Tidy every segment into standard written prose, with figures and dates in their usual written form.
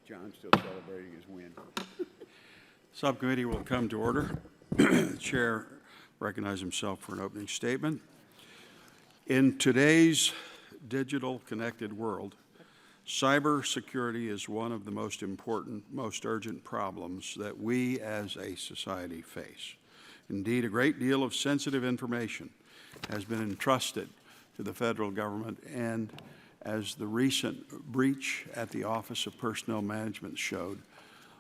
John's still celebrating his win. Subcommittee will come to order. The chair recognizes himself for an opening statement. In today's digital connected world, cybersecurity is one of the most important, most urgent problems that we as a society face. Indeed, a great deal of sensitive information has been entrusted to the federal government, and as the recent breach at the Office of Personnel Management showed,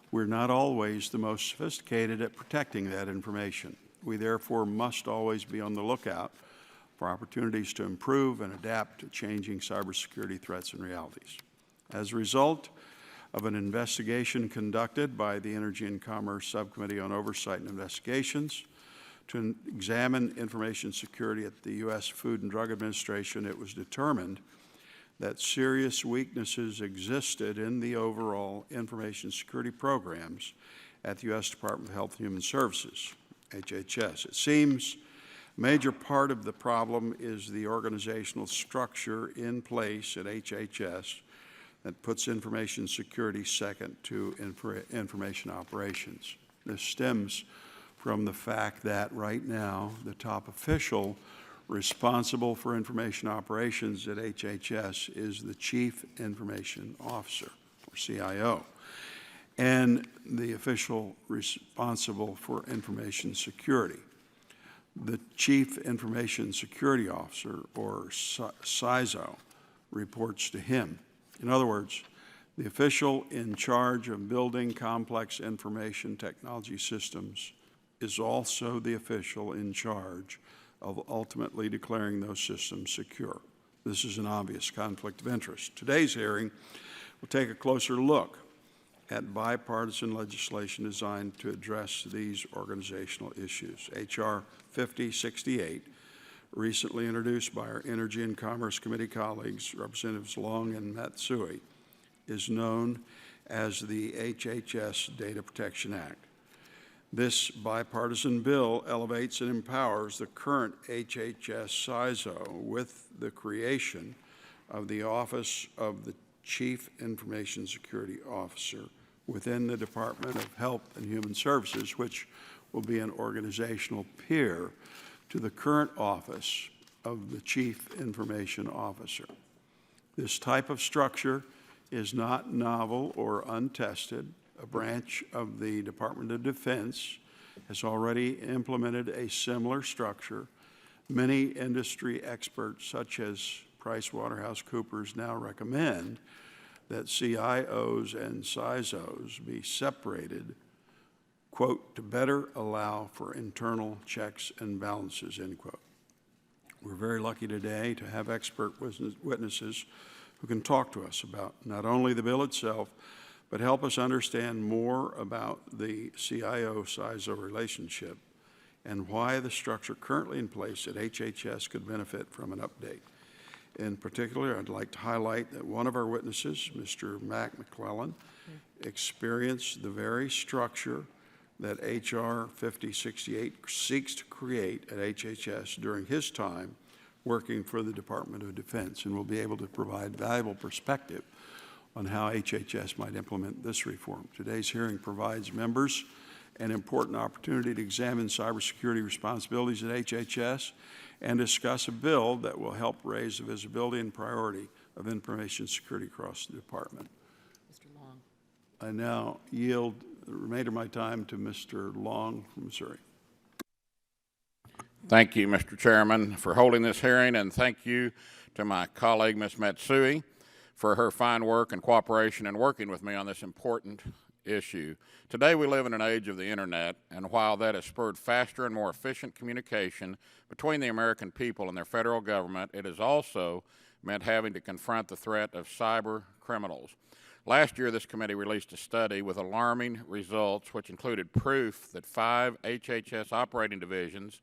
we're not always the most sophisticated at protecting that information. We therefore must always be on the lookout for opportunities to improve and adapt to changing cybersecurity threats and realities. As a result of an investigation conducted by the Energy and Commerce Subcommittee on Oversight and Investigations to examine information security at the U.S. Food and Drug Administration, it was determined that serious weaknesses existed in the overall information security programs at the U.S. Department of Health and Human Services, HHS. It seems a major part of the problem is the organizational structure in place at HHS that puts information security second to information operations. This stems from the fact that right now the top official responsible for information operations at HHS is the Chief Information Officer, or CIO, and the official responsible for information security. The Chief Information Security Officer, or CISO, reports to him. In other words, the official in charge of building complex information technology systems is also the official in charge of ultimately declaring those systems secure. This is an obvious conflict of interest. Today's hearing will take a closer look at bipartisan legislation designed to address these organizational issues. H.R. 5068, recently introduced by our Energy and Commerce Committee colleagues, Representatives Long and Matsui, is known as the HHS Data Protection Act. This bipartisan bill elevates and empowers the current HHS CISO with the creation of the Office of the Chief Information Security Officer within the Department of Health and Human Services, which will be an organizational peer to the current Office of the Chief Information Officer. This type of structure is not novel or untested. A branch of the Department of Defense has already implemented a similar structure. Many industry experts, such as PricewaterhouseCoopers, now recommend that CIOs and CISOs be separated, quote, to better allow for internal checks and balances, end quote. We're very lucky today to have expert witnesses who can talk to us about not only the bill itself, but help us understand more about the CIO-CISO relationship and why the structure currently in place at HHS could benefit from an update. In particular, I'd like to highlight that one of our witnesses, Mr. Mac McClellan, experienced the very structure that H.R. 5068 seeks to create at HHS during his time working for the Department of Defense, and will be able to provide valuable perspective on how HHS might implement this reform. Today's hearing provides members an important opportunity to examine cybersecurity responsibilities at HHS and discuss a bill that will help raise the visibility and priority of information security across the department. Mr. Long. I now yield the remainder of my time to Mr. Long from Missouri. Thank you, Mr. Chairman, for holding this hearing, and thank you to my colleague, Ms. Matsui, for her fine work and cooperation in working with me on this important issue. Today we live in an age of the internet, and while that has spurred faster and more efficient communication between the American people and their federal government, it has also meant having to confront the threat of cyber criminals. Last year, this committee released a study with alarming results, which included proof that 5 HHS operating divisions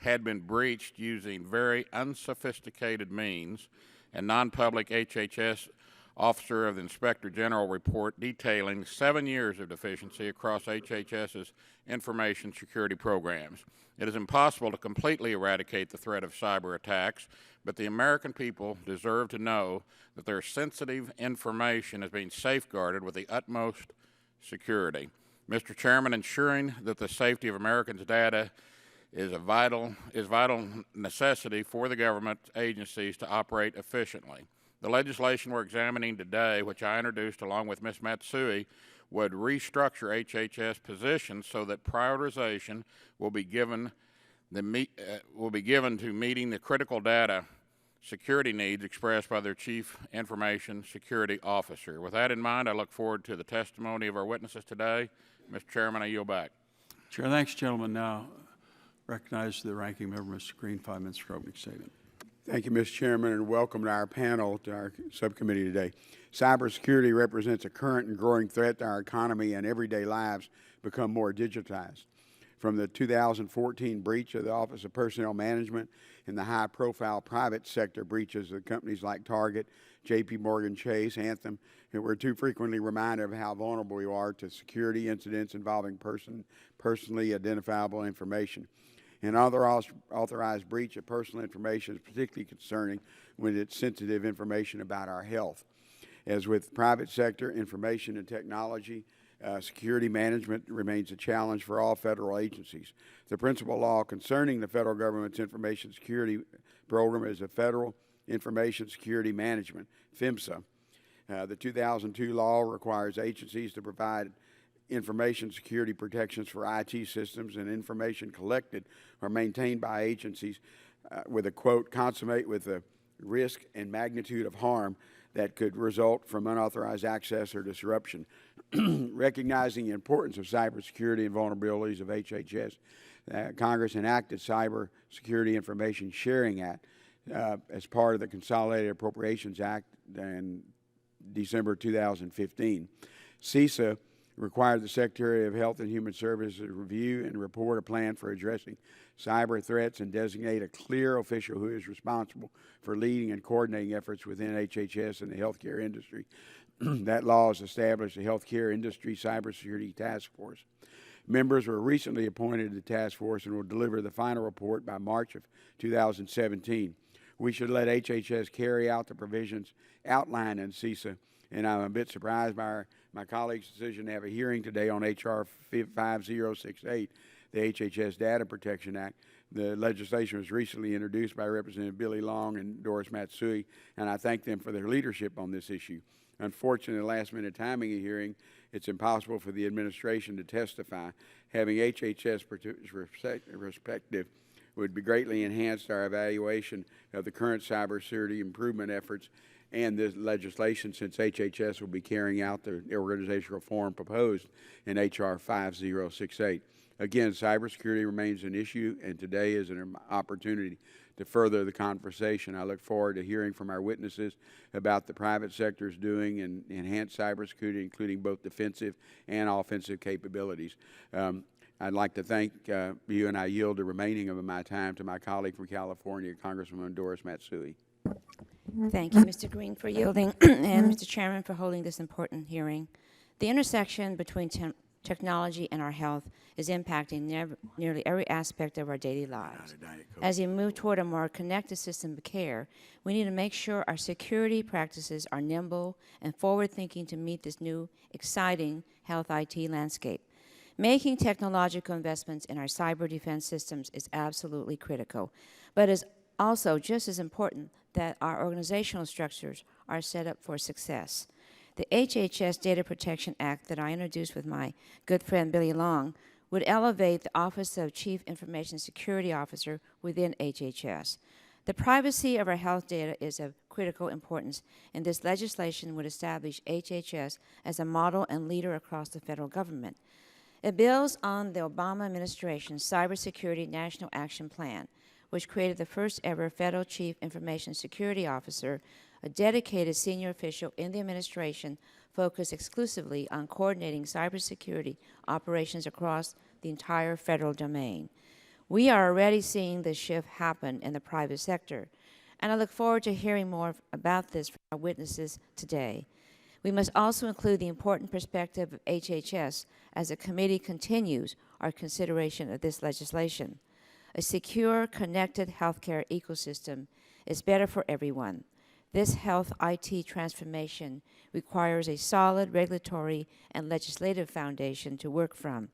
had been breached using very unsophisticated means, and non-public HHS Officer of the Inspector General report detailing 7 years of deficiency across HHS's information security programs. It is impossible to completely eradicate the threat of cyber attacks, but the American people deserve to know that their sensitive information is being safeguarded with the utmost security. Mr. Chairman, ensuring that the safety of Americans' data is vital necessity for the government agencies to operate efficiently. The legislation we're examining today, which I introduced along with Ms. Matsui, would restructure HHS positions so that prioritization will be given to meeting the critical data security needs expressed by their Chief Information Security Officer. With that in mind, I look forward to the testimony of our witnesses today. Mr. Chairman, I yield back. Chair, thanks, gentlemen. Now recognize the ranking member, Mr. Green, 5 minutes for opening statement. Thank you, Mr. Chairman, and welcome to our panel, to our subcommittee today. Cybersecurity represents a current and growing threat to our economy, and everyday lives become more digitized. From the 2014 breach of the Office of Personnel Management and the high-profile private sector breaches of companies like Target, J.P. Morgan Chase, Anthem, and we're too frequently reminded of how vulnerable we are to security incidents involving personally identifiable information. An unauthorized breach of personal information is particularly concerning when it's sensitive information about our health. As with private sector information and technology, security management remains a challenge for all federal agencies. The principal law concerning the federal government's information security program is the Federal Information Security Management, FIMSA. The 2002 law requires agencies to provide information security protections for IT systems and information collected or maintained by agencies with a, quote, consummate with the risk and magnitude of harm that could result from unauthorized access or disruption. Recognizing the importance of cybersecurity and vulnerabilities of HHS, Congress enacted Cybersecurity Information Sharing Act as part of the Consolidated Appropriations Act in December 2015. CISA required the Secretary of Health and Human Services to review and report a plan for addressing cyber threats and designate a clear official who is responsible for leading and coordinating efforts within HHS and the healthcare industry. That law has established the Healthcare Industry Cybersecurity Task Force. Members were recently appointed to the task force and will deliver the final report by March of 2017. We should let HHS carry out the provisions outlined in CISA, and I'm a bit surprised by my colleague's decision to have a hearing today on H.R. 5068, the HHS Data Protection Act. The legislation was recently introduced by Representative Billy Long and Doris Matsui, and I thank them for their leadership on this issue. Unfortunately, last-minute timing of hearing, it's impossible for the administration to testify. Having HHS perspective would be greatly enhanced our evaluation of the current cybersecurity improvement efforts and this legislation, since HHS will be carrying out the organizational reform proposed in H.R. 5068. Again, cybersecurity remains an issue, and today is an opportunity to further the conversation. I look forward to hearing from our witnesses about the private sector's doing and enhanced cybersecurity, including both defensive and offensive capabilities. I'd like to thank you, and I yield the remaining of my time to my colleague from California, Congresswoman Doris Matsui. Thank you, Mr. Green, for yielding, and Mr. Chairman for holding this important hearing. The intersection between technology and our health is impacting nearly every aspect of our daily lives. As we move toward a more connected system of care, we need to make sure our security practices are nimble and forward-thinking to meet this new, exciting health IT landscape. Making technological investments in our cyber defense systems is absolutely critical, but is also just as important that our organizational structures are set up for success. The HHS Data Protection Act that I introduced with my good friend Billy Long would elevate the Office of Chief Information Security Officer within HHS. The privacy of our health data is of critical importance, and this legislation would establish HHS as a model and leader across the federal government. It builds on the Obama administration's Cybersecurity National Action Plan, which created the first ever federal Chief Information Security Officer, a dedicated senior official in the administration focused exclusively on coordinating cybersecurity operations across the entire federal domain. We are already seeing this shift happen in the private sector. and I look forward to hearing more about this from our witnesses today. We must also include the important perspective of HHS as the committee continues our consideration of this legislation. A secure, connected healthcare ecosystem is better for everyone. This health IT transformation requires a solid regulatory and legislative foundation to work from.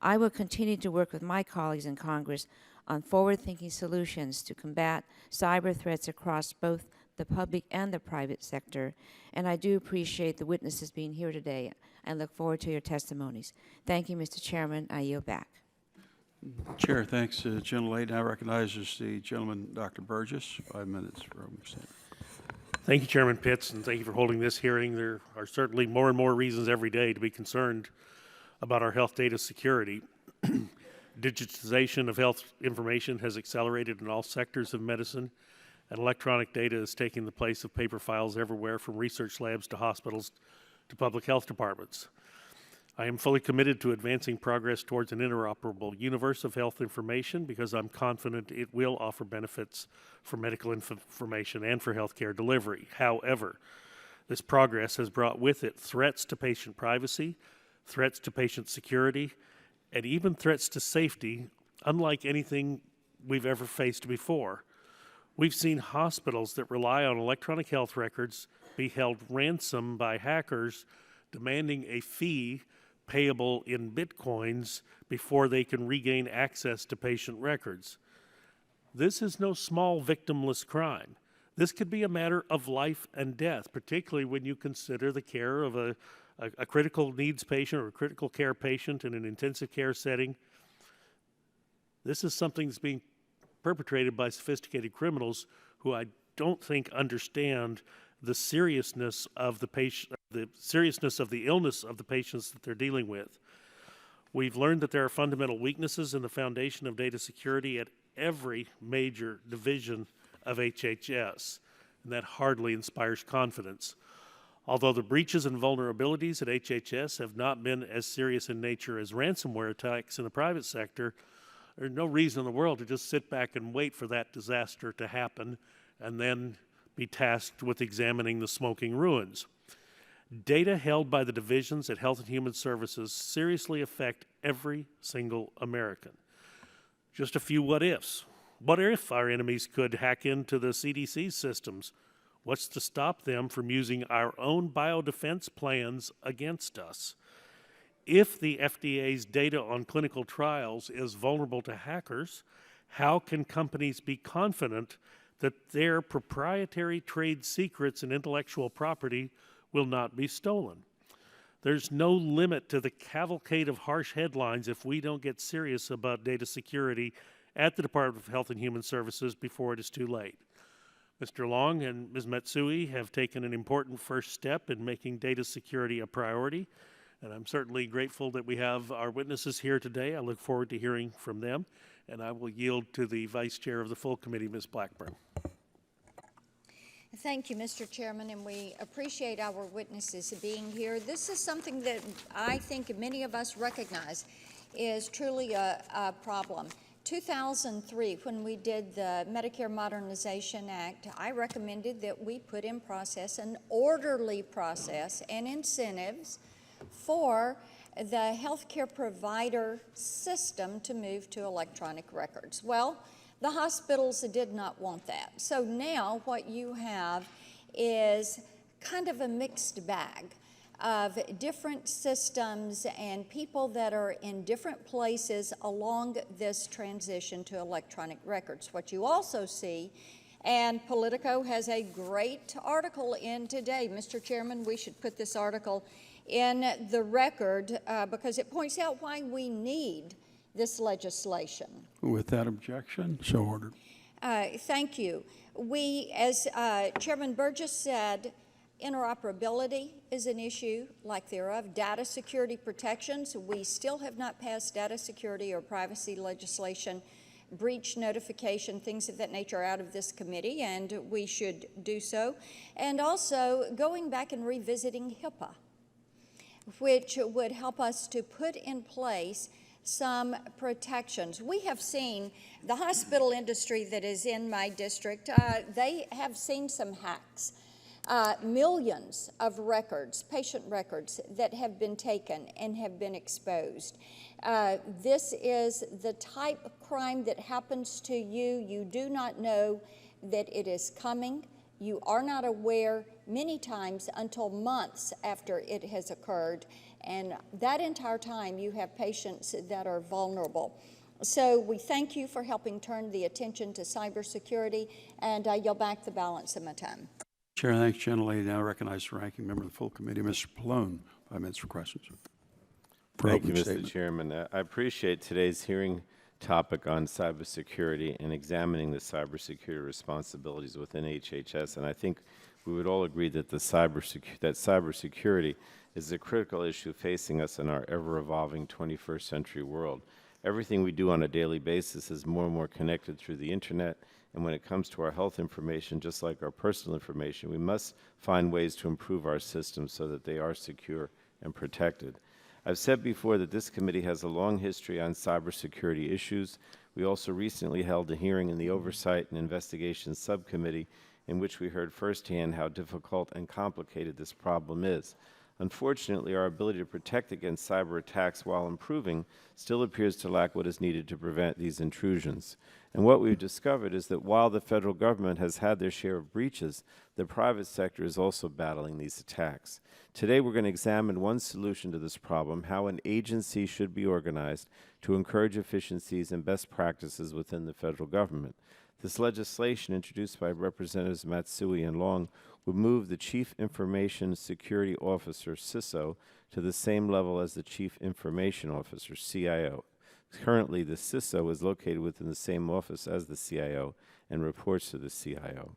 I will continue to work with my colleagues in Congress on forward-thinking solutions to combat cyber threats across both the public and the private sector, and I do appreciate the witnesses being here today and look forward to your testimonies. Thank you, Mr. Chairman. I yield back. Chair, thanks, gentlelady. Now recognizes the gentleman, Dr. Burgess, 5 minutes for opening statement. Thank you, Chairman Pitts, and thank you for holding this hearing. There are certainly more and more reasons every day to be concerned about our health data security. Digitization of health information has accelerated in all sectors of medicine, and electronic data is taking the place of paper files everywhere, from research labs to hospitals to public health departments. I am fully committed to advancing progress towards an interoperable universe of health information because I'm confident it will offer benefits for medical information and for healthcare delivery. However, this progress has brought with it threats to patient privacy, threats to patient security, and even threats to safety, unlike anything we've ever faced before. We've seen hospitals that rely on electronic health records be held ransom by hackers, demanding a fee payable in bitcoins before they can regain access to patient records. This is no small victimless crime. This could be a matter of life and death, particularly when you consider the care of a critical needs patient or a critical care patient in an intensive care setting. This is something that's being perpetrated by sophisticated criminals who I don't think understand the seriousness of the seriousness of the illness of the patients that they're dealing with. We've learned that there are fundamental weaknesses in the foundation of data security at every major division of HHS, and that hardly inspires confidence. Although the breaches and vulnerabilities at HHS have not been as serious in nature as ransomware attacks in the private sector, there's no reason in the world to just sit back and wait for that disaster to happen and then be tasked with examining the smoking ruins. Data held by the divisions at Health and Human Services seriously affect every single American. Just a few what ifs. What if our enemies could hack into the CDC's systems? What's to stop them from using our own biodefense plans against us? If the FDA's data on clinical trials is vulnerable to hackers, how can companies be confident that their proprietary trade secrets and intellectual property will not be stolen? There's no limit to the cavalcade of harsh headlines if we don't get serious about data security at the Department of Health and Human Services before it is too late. Mr. Long and Ms. Matsui have taken an important first step in making data security a priority, and I'm certainly grateful that we have our witnesses here today. I look forward to hearing from them, and I will yield to the Vice Chair of the full committee, Ms. Blackburn. Thank you, Mr. Chairman, and we appreciate our witnesses being here. This is something that I think many of us recognize is truly a problem. 2003, when we did the Medicare Modernization Act, I recommended that we put in process an orderly process and incentives for the healthcare provider system to move to electronic records. Well, the hospitals did not want that. So now what you have is kind of a mixed bag of different systems and people that are in different places along this transition to electronic records. What you also see, and Politico has a great article in today. Mr. Chairman, we should put this article in the record because it points out why we need this legislation. With that objection, so ordered. Thank you. We, as Chairman Burgess said, interoperability is an issue like thereof. Data security protections, we still have not passed data security or privacy legislation. Breach notification, things of that nature are out of this committee, and we should do so. And also going back and revisiting HIPAA, which would help us to put in place some protections. We have seen the hospital industry that is in my district, they have seen some hacks. Millions of records, patient records, that have been taken and have been exposed. This is the type of crime that happens to you. You do not know that it is coming. You are not aware many times until months after it has occurred. And that entire time, you have patients that are vulnerable. So we thank you for helping turn the attention to cybersecurity, and I yield back the balance of my time. Chair, thanks, gentlelady. Now recognize the ranking member of the full committee, Mr. Pallone. 5 minutes for questions. Thank you, Mr. Chairman. I appreciate today's hearing topic on cybersecurity and examining the cybersecurity responsibilities within HHS. And I think we would all agree that cybersecurity is a critical issue facing us in our ever-evolving 21st century world. Everything we do on a daily basis is more and more connected through the internet. And when it comes to our health information, just like our personal information, we must find ways to improve our systems so that they are secure and protected. I've said before that this committee has a long history on cybersecurity issues. We also recently held a hearing in the Oversight and Investigations Subcommittee in which we heard firsthand how difficult and complicated this problem is. Unfortunately, our ability to protect against cyber attacks while improving still appears to lack what is needed to prevent these intrusions. And what we've discovered is that while the federal government has had their share of breaches, the private sector is also battling these attacks. Today, we're going to examine one solution to this problem, how an agency should be organized to encourage efficiencies and best practices within the federal government. This legislation, introduced by Representatives Matsui and Long, would move the Chief Information Security Officer, CISO, to the same level as the Chief Information Officer, CIO. Currently, the CISO is located within the same office as the CIO and reports to the CIO.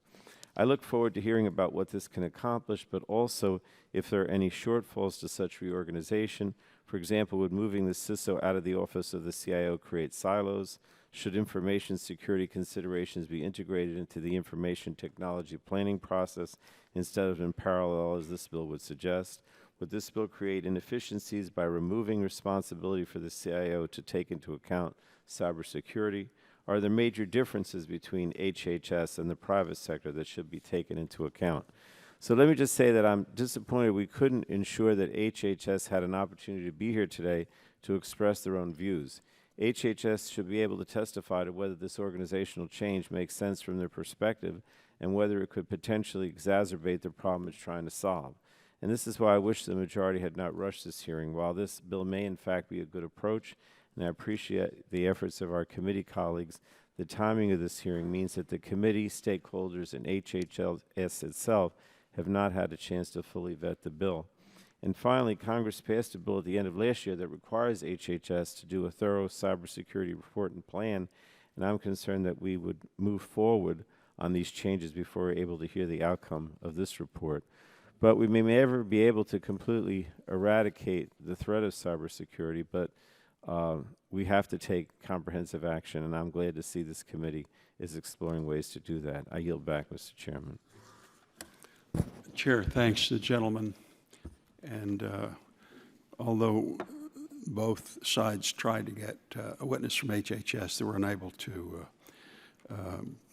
I look forward to hearing about what this can accomplish, but also if there are any shortfalls to such reorganization. For example, would moving the CISO out of the office of the CIO create silos? Should information security considerations be integrated into the information technology planning process instead of in parallel, as this bill would suggest? Would this bill create inefficiencies by removing responsibility for the CIO to take into account cybersecurity? Are there major differences between HHS and the private sector that should be taken into account? So let me just say that I'm disappointed we couldn't ensure that HHS had an opportunity to be here today to express their own views. HHS should be able to testify to whether this organizational change makes sense from their perspective and whether it could potentially exacerbate the problem it's trying to solve. And this is why I wish the majority had not rushed this hearing. While this bill may in fact be a good approach, and I appreciate the efforts of our committee colleagues, the timing of this hearing means that the committee, stakeholders, and HHS itself have not had a chance to fully vet the bill. And finally, Congress passed a bill at the end of last year that requires HHS to do a thorough cybersecurity report and plan, and I'm concerned that we would move forward on these changes before we're able to hear the outcome of this report. But we may never be able to completely eradicate the threat of cybersecurity, but we have to take comprehensive action, and I'm glad to see this committee is exploring ways to do that. I yield back, Mr. Chairman. Chair, thanks to the gentleman. And although both sides tried to get a witness from HHS, they were unable to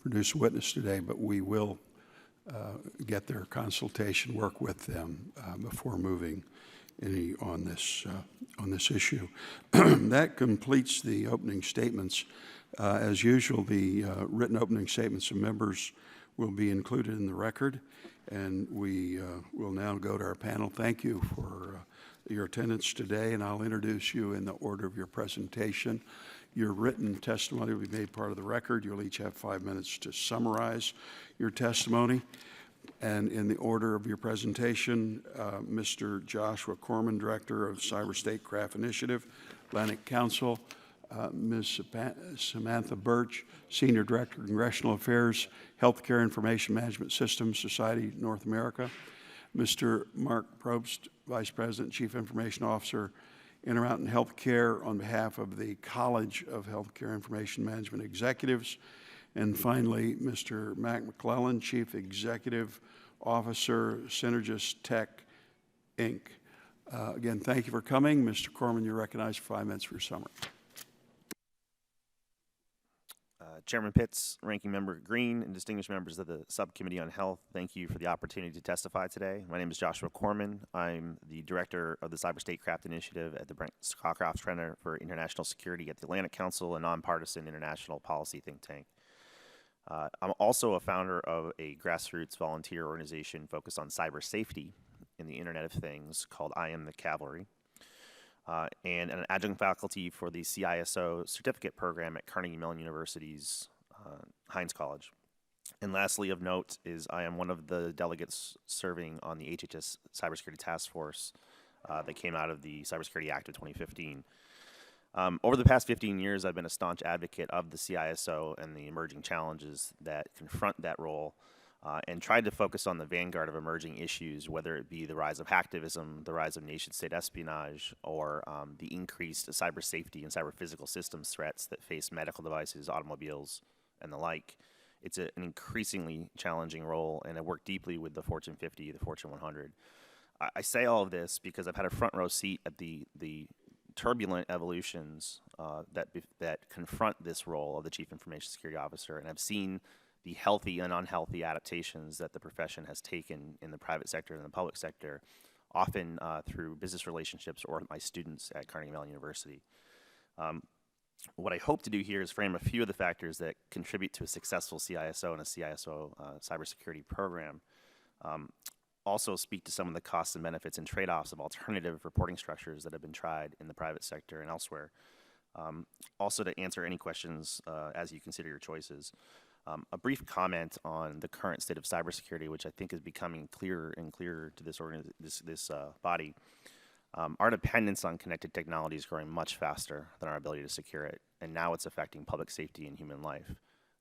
produce a witness today, but we will get their consultation, work with them before moving any on this issue. That completes the opening statements. As usual, the written opening statements of members will be included in the record, and we will now go to our panel. Thank you for your attendance today, and I'll introduce you in the order of your presentation. Your written testimony will be made part of the record. You'll each have 5 minutes to summarize your testimony. And in the order of your presentation, Mr. Joshua Corman, Director of Cyber Statecraft Initiative, Atlantic Council, Ms. Samantha Birch, Senior Director of Congressional Affairs, Healthcare Information Management Systems Society, North America, Mr. Mark Probst, Vice President, Chief Information Officer, Intermountain Healthcare, on behalf of the College of Healthcare Information Management Executives, and finally, Mr. Mac McClellan, Chief Executive Officer, Synergist Tech, Inc. Again, thank you for coming. Mr. Corman, you're recognized for 5 minutes for your summary. Chairman Pitts, Ranking Member Green, and distinguished members of the Subcommittee on Health, thank you for the opportunity to testify today. My name is Joshua Corman. I'm the Director of the Cyber Statecraft Initiative at the Brent Scowcroft Center for International Security at the Atlantic Council, a nonpartisan international policy think tank. I'm also a founder of a grassroots volunteer organization focused on cyber safety in the Internet of Things called I Am the Cavalry. And an adjunct faculty for the CISO certificate program at Carnegie Mellon University's Heinz College. And lastly of note is I am one of the delegates serving on the HHS Cybersecurity Task Force that came out of the Cybersecurity Act of 2015. Over the past 15 years, I've been a staunch advocate of the CISO and the emerging challenges that confront that role, and tried to focus on the vanguard of emerging issues, whether it be the rise of hacktivism, the rise of nation-state espionage, or the increased cyber safety and cyber physical systems threats that face medical devices, automobiles, and the like. It's an increasingly challenging role, and I work deeply with the Fortune 50, the Fortune 100. I say all of this because I've had a front row seat at the turbulent evolutions that confront this role of the Chief Information Security Officer, and I've seen the healthy and unhealthy adaptations that the profession has taken in the private sector and the public sector, often through business relationships or my students at Carnegie Mellon University. What I hope to do here is frame a few of the factors that contribute to a successful CISO and a CISO cybersecurity program. Also speak to some of the costs and benefits and trade-offs of alternative reporting structures that have been tried in the private sector and elsewhere. Also to answer any questions as you consider your choices. A brief comment on the current state of cybersecurity, which I think is becoming clearer and clearer to this body. Our dependence on connected technology is growing much faster than our ability to secure it, and now it's affecting public safety and human life.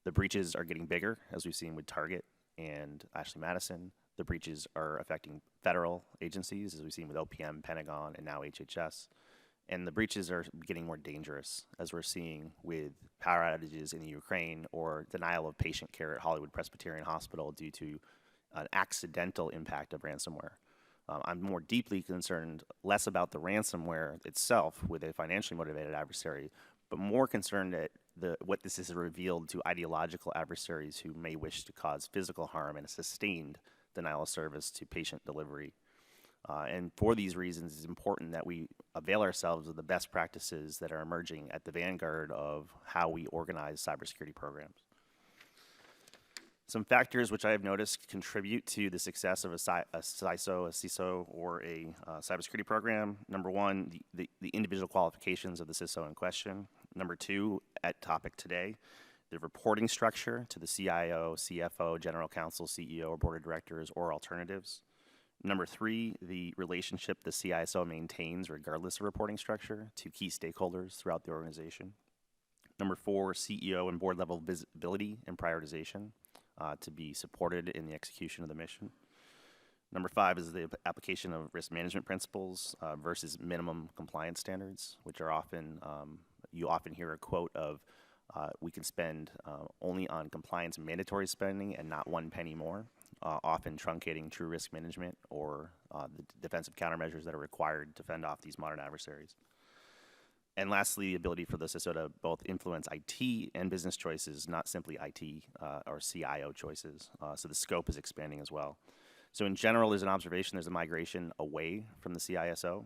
The breaches are getting bigger, as we've seen with Target and Ashley Madison. The breaches are affecting federal agencies, as we've seen with OPM, Pentagon, and now HHS. And the breaches are getting more dangerous, as we're seeing with power outages in the Ukraine or denial of patient care at Hollywood Presbyterian Hospital due to an accidental impact of ransomware. I'm more deeply concerned less about the ransomware itself with a financially motivated adversary, but more concerned at what this has revealed to ideological adversaries who may wish to cause physical harm and a sustained denial of service to patient delivery. And for these reasons, it's important that we avail ourselves of the best practices that are emerging at the vanguard of how we organize cybersecurity programs. Some factors which I have noticed contribute to the success of a CISO, a CISO, or a cybersecurity program. Number one, the individual qualifications of the CISO in question. Number two, at topic today, the reporting structure to the CIO, CFO, General Counsel, CEO, or Board of Directors, or alternatives. Number three, the relationship the CISO maintains regardless of reporting structure to key stakeholders throughout the organization. Number four, CEO and board level visibility and prioritization to be supported in the execution of the mission. Number five is the application of risk management principles versus minimum compliance standards, which are often, you often hear a quote of, we can spend only on compliance mandatory spending and not one penny more, often truncating true risk management or the defensive countermeasures that are required to fend off these modern adversaries. And lastly, the ability for the CISO to both influence IT and business choices, not simply IT or CIO choices. So the scope is expanding as well. So in general, there's an observation, there's a migration away from the CISO,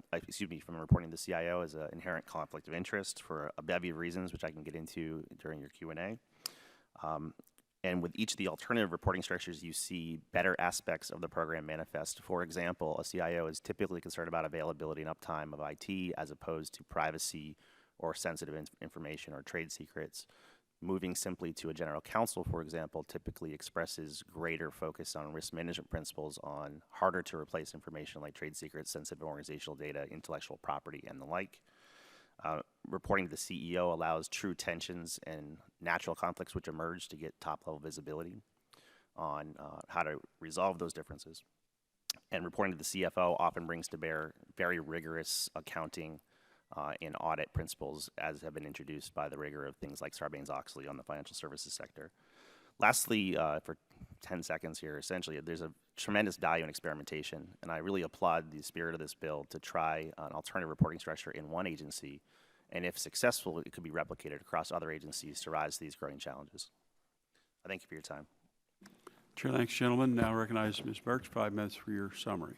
from reporting to the CIO as an inherent conflict of interest for a bevy of reasons, which I can get into during your Q&A. And with each of the alternative reporting structures, you see better aspects of the program manifest. For example, a CIO is typically concerned about availability and uptime of IT as opposed to privacy or sensitive information or trade secrets. Moving simply to a general counsel, for example, typically expresses greater focus on risk management principles on harder to replace information like trade secrets, sensitive organizational data, intellectual property, and the like. Reporting to the CEO allows true tensions and natural conflicts which emerge to get top-level visibility on how to resolve those differences. And reporting to the CFO often brings to bear very rigorous accounting and audit principles as have been introduced by the rigor of things like Sarbanes-Oxley on the financial services sector. Lastly, for 10 seconds here, essentially, there's a tremendous value in experimentation, and I really applaud the spirit of this bill to try an alternative reporting structure in one agency and if successful, it could be replicated across other agencies to rise to these growing challenges. I thank you for your time. Chair, thanks, gentlemen. Now recognize Ms. Birch, 5 minutes for your summary.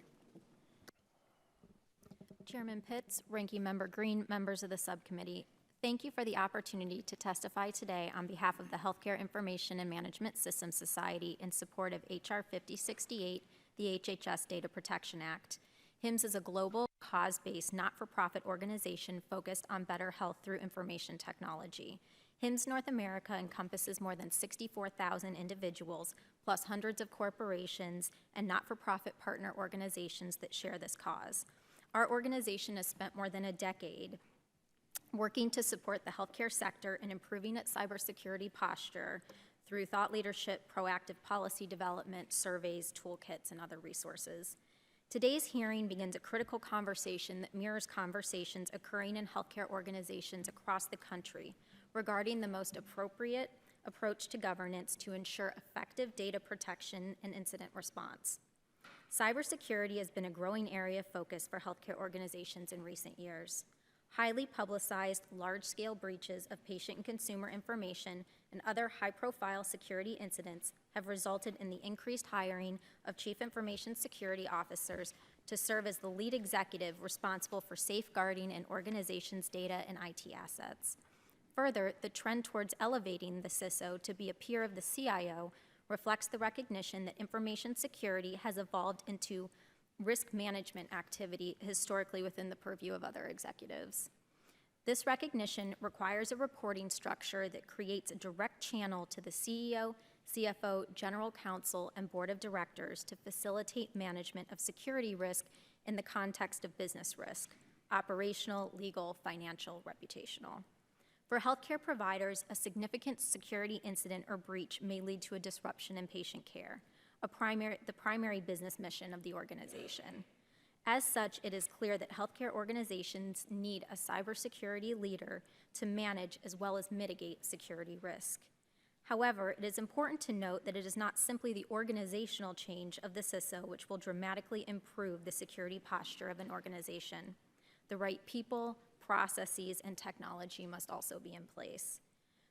Chairman Pitts, Ranking Member Green, members of the subcommittee, thank you for the opportunity to testify today on behalf of the Healthcare Information and Management Systems Society in support of H.R. 5068, the HHS Data Protection Act. HIMSS is a global, cause-based, not-for-profit organization focused on better health through information technology. HIMSS North America encompasses more than 64,000 individuals, plus hundreds of corporations and not-for-profit partner organizations that share this cause. Our organization has spent more than a decade working to support the healthcare sector and improving its cybersecurity posture through thought leadership, proactive policy development, surveys, toolkits, and other resources. Today's hearing begins a critical conversation that mirrors conversations occurring in healthcare organizations across the country regarding the most appropriate approach to governance to ensure effective data protection and incident response. Cybersecurity has been a growing area of focus for healthcare organizations in recent years. Highly publicized, large-scale breaches of patient and consumer information and other high-profile security incidents have resulted in the increased hiring of chief information security officers to serve as the lead executive responsible for safeguarding an organization's data and IT assets. Further, the trend towards elevating the CISO to be a peer of the CIO reflects the recognition that information security has evolved into risk management activity historically within the purview of other executives. This recognition requires a reporting structure that creates a direct channel to the CEO, CFO, General Counsel, and Board of Directors to facilitate management of security risk in the context of business risk, operational, legal, financial, reputational. For healthcare providers, a significant security incident or breach may lead to a disruption in patient care, the primary business mission of the organization. As such, it is clear that healthcare organizations need a cybersecurity leader to manage as well as mitigate security risk. However, it is important to note that it is not simply the organizational change of the CISO which will dramatically improve the security posture of an organization. The right people, processes, and technology must also be in place.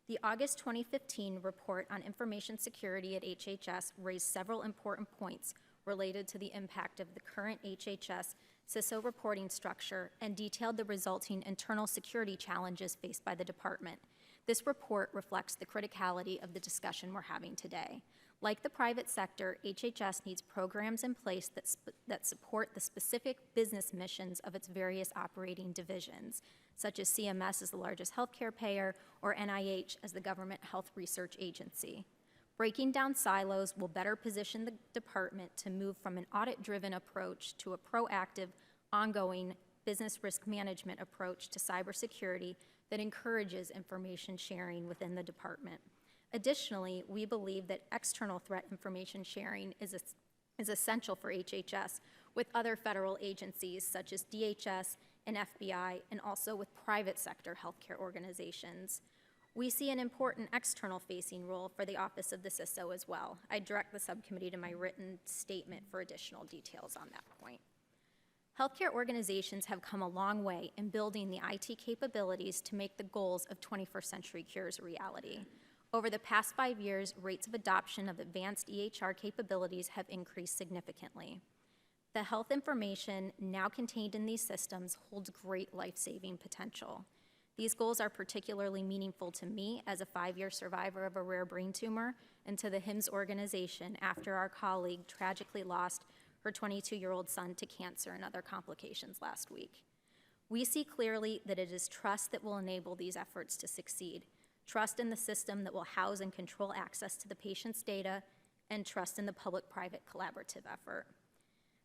The August 2015 report on information security at HHS raised several important points related to the impact of the current HHS CISO reporting structure and detailed the resulting internal security challenges faced by the department. This report reflects the criticality of the discussion we're having today. Like the private sector, HHS needs programs in place that support the specific business missions of its various operating divisions, such as CMS as the largest healthcare payer or NIH as the government health research agency. Breaking down silos will better position the department to move from an audit-driven approach to a proactive, ongoing business risk management approach to cybersecurity that encourages information sharing within the department. Additionally, we believe that external threat information sharing is essential for HHS with other federal agencies such as DHS and FBI, and also with private sector healthcare organizations. We see an important external-facing role for the Office of the CISO as well. I direct the subcommittee to my written statement for additional details on that point. Healthcare organizations have come a long way in building the IT capabilities to make the goals of 21st century cures a reality. Over the past 5 years, rates of adoption of advanced EHR capabilities have increased significantly. The health information now contained in these systems holds great life-saving potential. These goals are particularly meaningful to me as a 5-year survivor of a rare brain tumor and to the HIMSS organization after our colleague tragically lost her 22-year-old son to cancer and other complications last week. We see clearly that it is trust that will enable these efforts to succeed. Trust in the system that will house and control access to the patient's data, and trust in the public-private collaborative effort.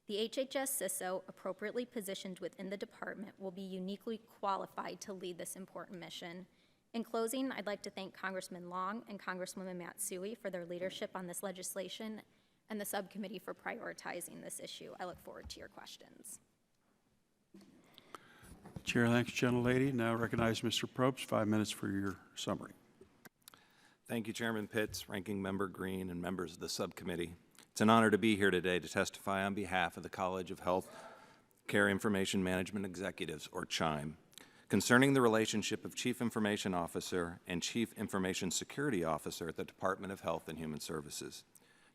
The HHS CISO, appropriately positioned within the department, will be uniquely qualified to lead this important mission. In closing, I'd like to thank Congressman Long and Congresswoman Matsui for their leadership on this legislation and the subcommittee for prioritizing this issue. I look forward to your questions. Chair, thanks, gentlelady. Now recognize Mr. Probst, 5 minutes for your summary. Thank you, Chairman Pitts, Ranking Member Green, and members of the subcommittee. It's an honor to be here today to testify on behalf of the College of Health Care Information Management Executives, or CHIME, concerning the relationship of Chief Information Officer and Chief Information Security Officer at the Department of Health and Human Services.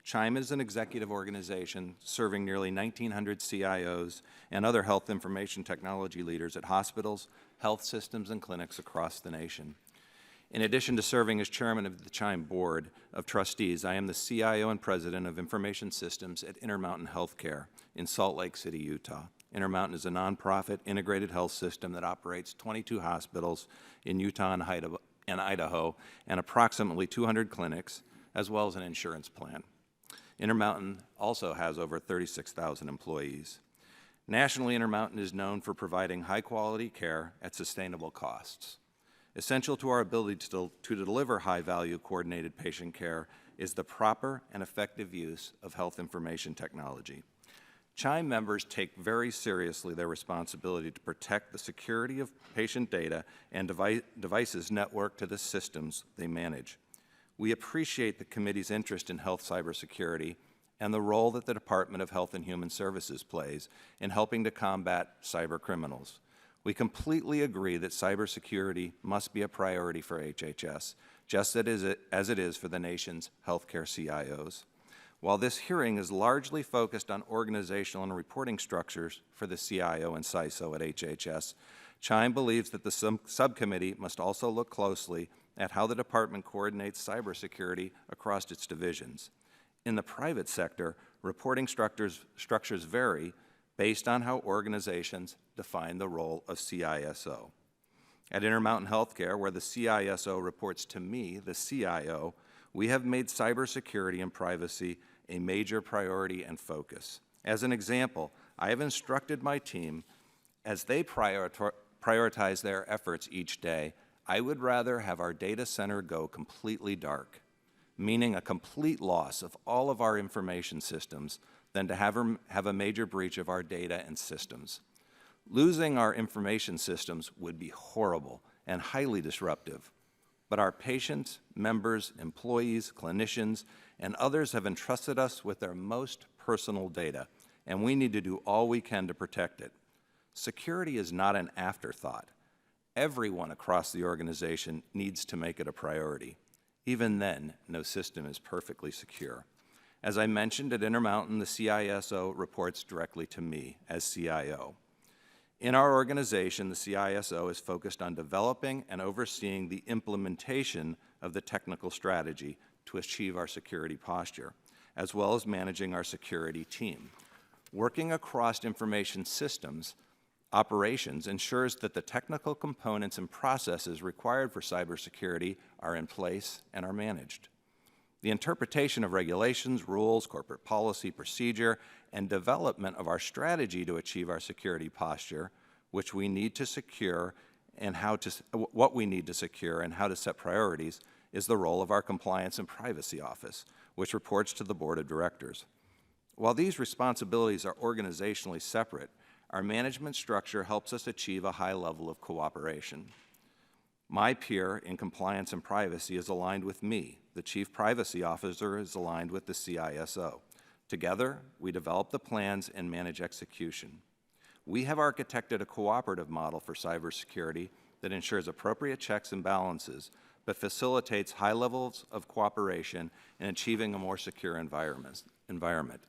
CHIME is an executive organization serving nearly 1,900 CIOs and other health information technology leaders at hospitals, health systems, and clinics across the nation. In addition to serving as chairman of the CHIME Board of Trustees, I am the CIO and president of Information Systems at Intermountain Healthcare in Salt Lake City, Utah. Intermountain is a nonprofit integrated health system that operates 22 hospitals in Utah and Idaho and approximately 200 clinics, as well as an insurance plan. Intermountain also has over 36,000 employees. Nationally, Intermountain is known for providing high-quality care at sustainable costs. Essential to our ability to deliver high-value coordinated patient care is the proper and effective use of health information technology. CHIME members take very seriously their responsibility to protect the security of patient data and devices networked to the systems they manage. We appreciate the committee's interest in health cybersecurity and the role that the Department of Health and Human Services plays in helping to combat cyber criminals. We completely agree that cybersecurity must be a priority for HHS, just as it is for the nation's healthcare CIOs. While this hearing is largely focused on organizational and reporting structures for the CIO and CISO at HHS, CHIME believes that the subcommittee must also look closely at how the department coordinates cybersecurity across its divisions. In the private sector, reporting structures vary based on how organizations define the role of CISO. At Intermountain Healthcare, where the CISO reports to me, the CIO, we have made cybersecurity and privacy a major priority and focus. As an example, I have instructed my team, as they prioritize their efforts each day, I would rather have our data center go completely dark, meaning a complete loss of all of our information systems, than to have a major breach of our data and systems. Losing our information systems would be horrible and highly disruptive. But our patients, members, employees, clinicians, and others have entrusted us with their most personal data, and we need to do all we can to protect it. Security is not an afterthought. Everyone across the organization needs to make it a priority. Even then, no system is perfectly secure. As I mentioned, at Intermountain, the CISO reports directly to me as CIO. In our organization, the CISO is focused on developing and overseeing the implementation of the technical strategy to achieve our security posture, as well as managing our security team. Working across information systems operations ensures that the technical components and processes required for cybersecurity are in place and are managed. The interpretation of regulations, rules, corporate policy, procedure, and development of our strategy to achieve our security posture, which we need to secure and what we need to secure and how to set priorities, is the role of our Compliance and Privacy Office, which reports to the Board of Directors. While these responsibilities are organizationally separate, our management structure helps us achieve a high level of cooperation. My peer in compliance and privacy is aligned with me. The Chief Privacy Officer is aligned with the CISO. Together, we develop the plans and manage execution. We have architected a cooperative model for cybersecurity that ensures appropriate checks and balances, but facilitates high levels of cooperation in achieving a more secure environment.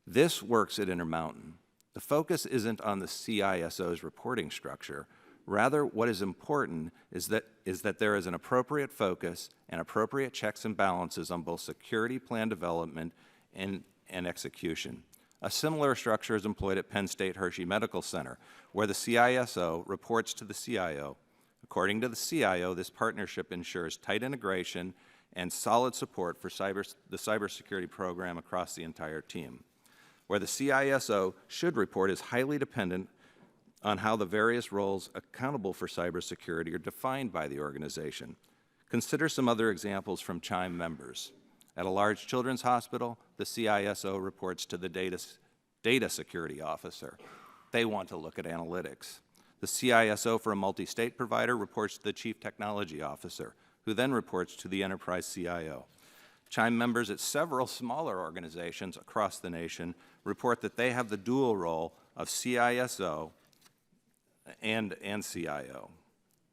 This works at Intermountain. The focus isn't on the CISO's reporting structure. Rather, what is important is that there is an appropriate focus and appropriate checks and balances on both security plan development and execution. A similar structure is employed at Penn State Hershey Medical Center, where the CISO reports to the CIO. According to the CIO, this partnership ensures tight integration and solid support for the cybersecurity program across the entire team. Where the CISO should report is highly dependent on how the various roles accountable for cybersecurity are defined by the organization. Consider some other examples from CHIME members. At a large children's hospital, the CISO reports to the data security officer. They want to look at analytics. The CISO for a multi-state provider reports to the chief technology officer, who then reports to the enterprise CIO. CHIME members at several smaller organizations across the nation report that they have the dual role of CISO and CIO.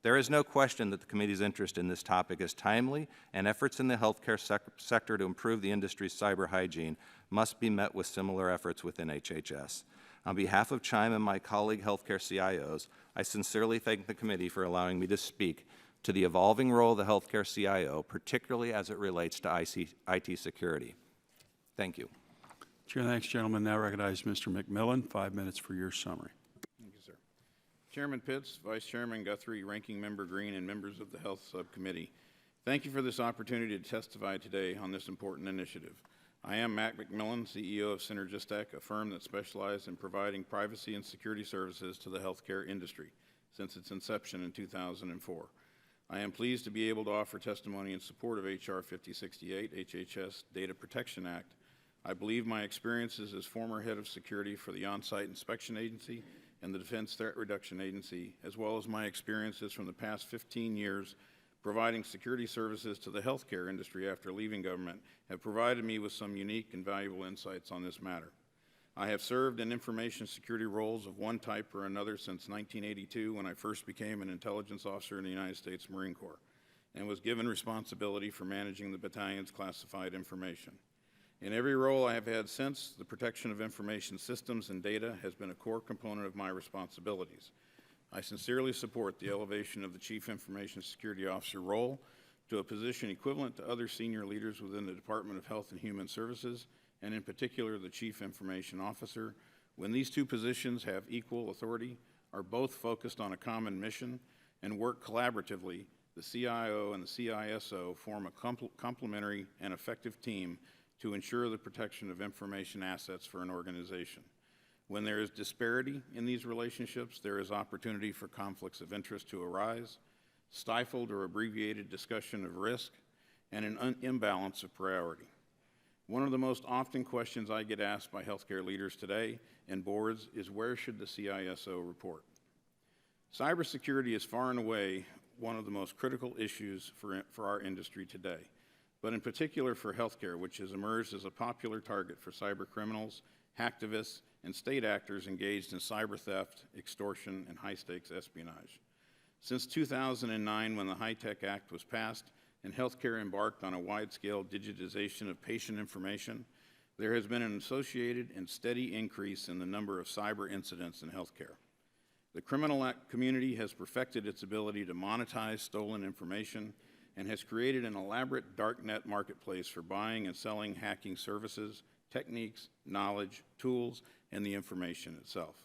There is no question that the committee's interest in this topic is timely, and efforts in the healthcare sector to improve the industry's cyber hygiene must be met with similar efforts within HHS. On behalf of CHIME and my colleague healthcare CIOs, I sincerely thank the committee for allowing me to speak to the evolving role of the healthcare CIO, particularly as it relates to IT security. Thank you. Chair, thanks, gentlemen. Now recognize Mr. McMillan, 5 minutes for your summary. Thank you, sir. Chairman Pitts, Vice Chairman Guthrie, Ranking Member Green, and members of the Health Subcommittee, thank you for this opportunity to testify today on this important initiative. I am Matt McMillan, CEO of Synergistek, a firm that specializes in providing privacy and security services to the healthcare industry since its inception in 2004. I am pleased to be able to offer testimony in support of H.R. 5068, HHS Data Protection Act. I believe my experiences as former head of security for the On-Site Inspection Agency and the Defense Threat Reduction Agency, as well as my experiences from the past 15 years providing security services to the healthcare industry after leaving government, have provided me with some unique and valuable insights on this matter. I have served in information security roles of one type or another since 1982 when I first became an intelligence officer in the United States Marine Corps and was given responsibility for managing the battalion's classified information. In every role I have had since, the protection of information systems and data has been a core component of my responsibilities. I sincerely support the elevation of the Chief Information Security Officer role to a position equivalent to other senior leaders within the Department of Health and Human Services, and in particular the Chief Information Officer, when these two positions have equal authority, are both focused on a common mission, and work collaboratively. The CIO and the CISO form a complementary and effective team to ensure the protection of information assets for an organization. When there is disparity in these relationships, there is opportunity for conflicts of interest to arise, stifled or abbreviated discussion of risk, and an imbalance of priority. One of the most often questions I get asked by healthcare leaders today and boards is, where should the CISO report? Cybersecurity is far and away one of the most critical issues for our industry today, but in particular for healthcare, which has emerged as a popular target for cyber criminals, hacktivists, and state actors engaged in cyber theft, extortion, and high-stakes espionage. Since 2009, when the HITECH Act was passed and healthcare embarked on a wide-scale digitization of patient information, there has been an associated and steady increase in the number of cyber incidents in healthcare. The criminal community has perfected its ability to monetize stolen information and has created an elaborate darknet marketplace for buying and selling hacking services, techniques, knowledge, tools, and the information itself.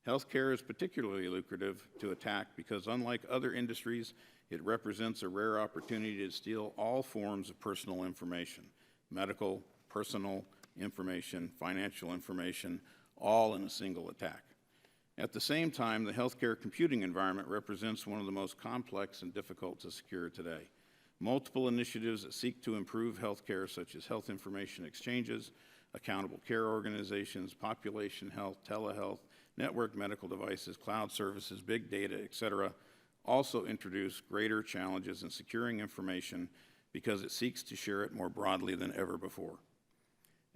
Healthcare is particularly lucrative to attack because, unlike other industries, it represents a rare opportunity to steal all forms of personal information: medical, personal information, financial information, all in a single attack. At the same time, the healthcare computing environment represents one of the most complex and difficult to secure today. Multiple initiatives that seek to improve healthcare, such as health information exchanges, accountable care organizations, population health, telehealth, network medical devices, cloud services, big data, etc., also introduce greater challenges in securing information because it seeks to share it more broadly than ever before.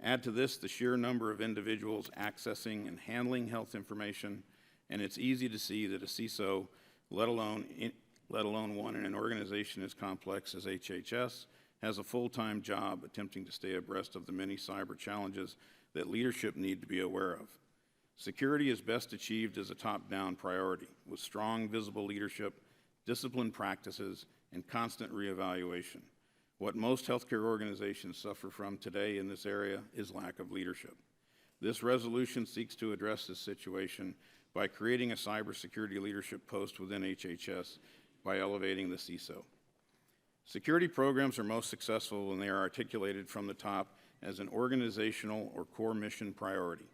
Add to this the sheer number of individuals accessing and handling health information, and it's easy to see that a CISO, let alone one in an organization as complex as HHS, has a full-time job attempting to stay abreast of the many cyber challenges that leadership need to be aware of. Security is best achieved as a top-down priority, with strong, visible leadership, disciplined practices, and constant reevaluation. What most healthcare organizations suffer from today in this area is lack of leadership. This resolution seeks to address this situation by creating a cybersecurity leadership post within HHS by elevating the CISO. Security programs are most successful when they are articulated from the top as an organizational or core mission priority,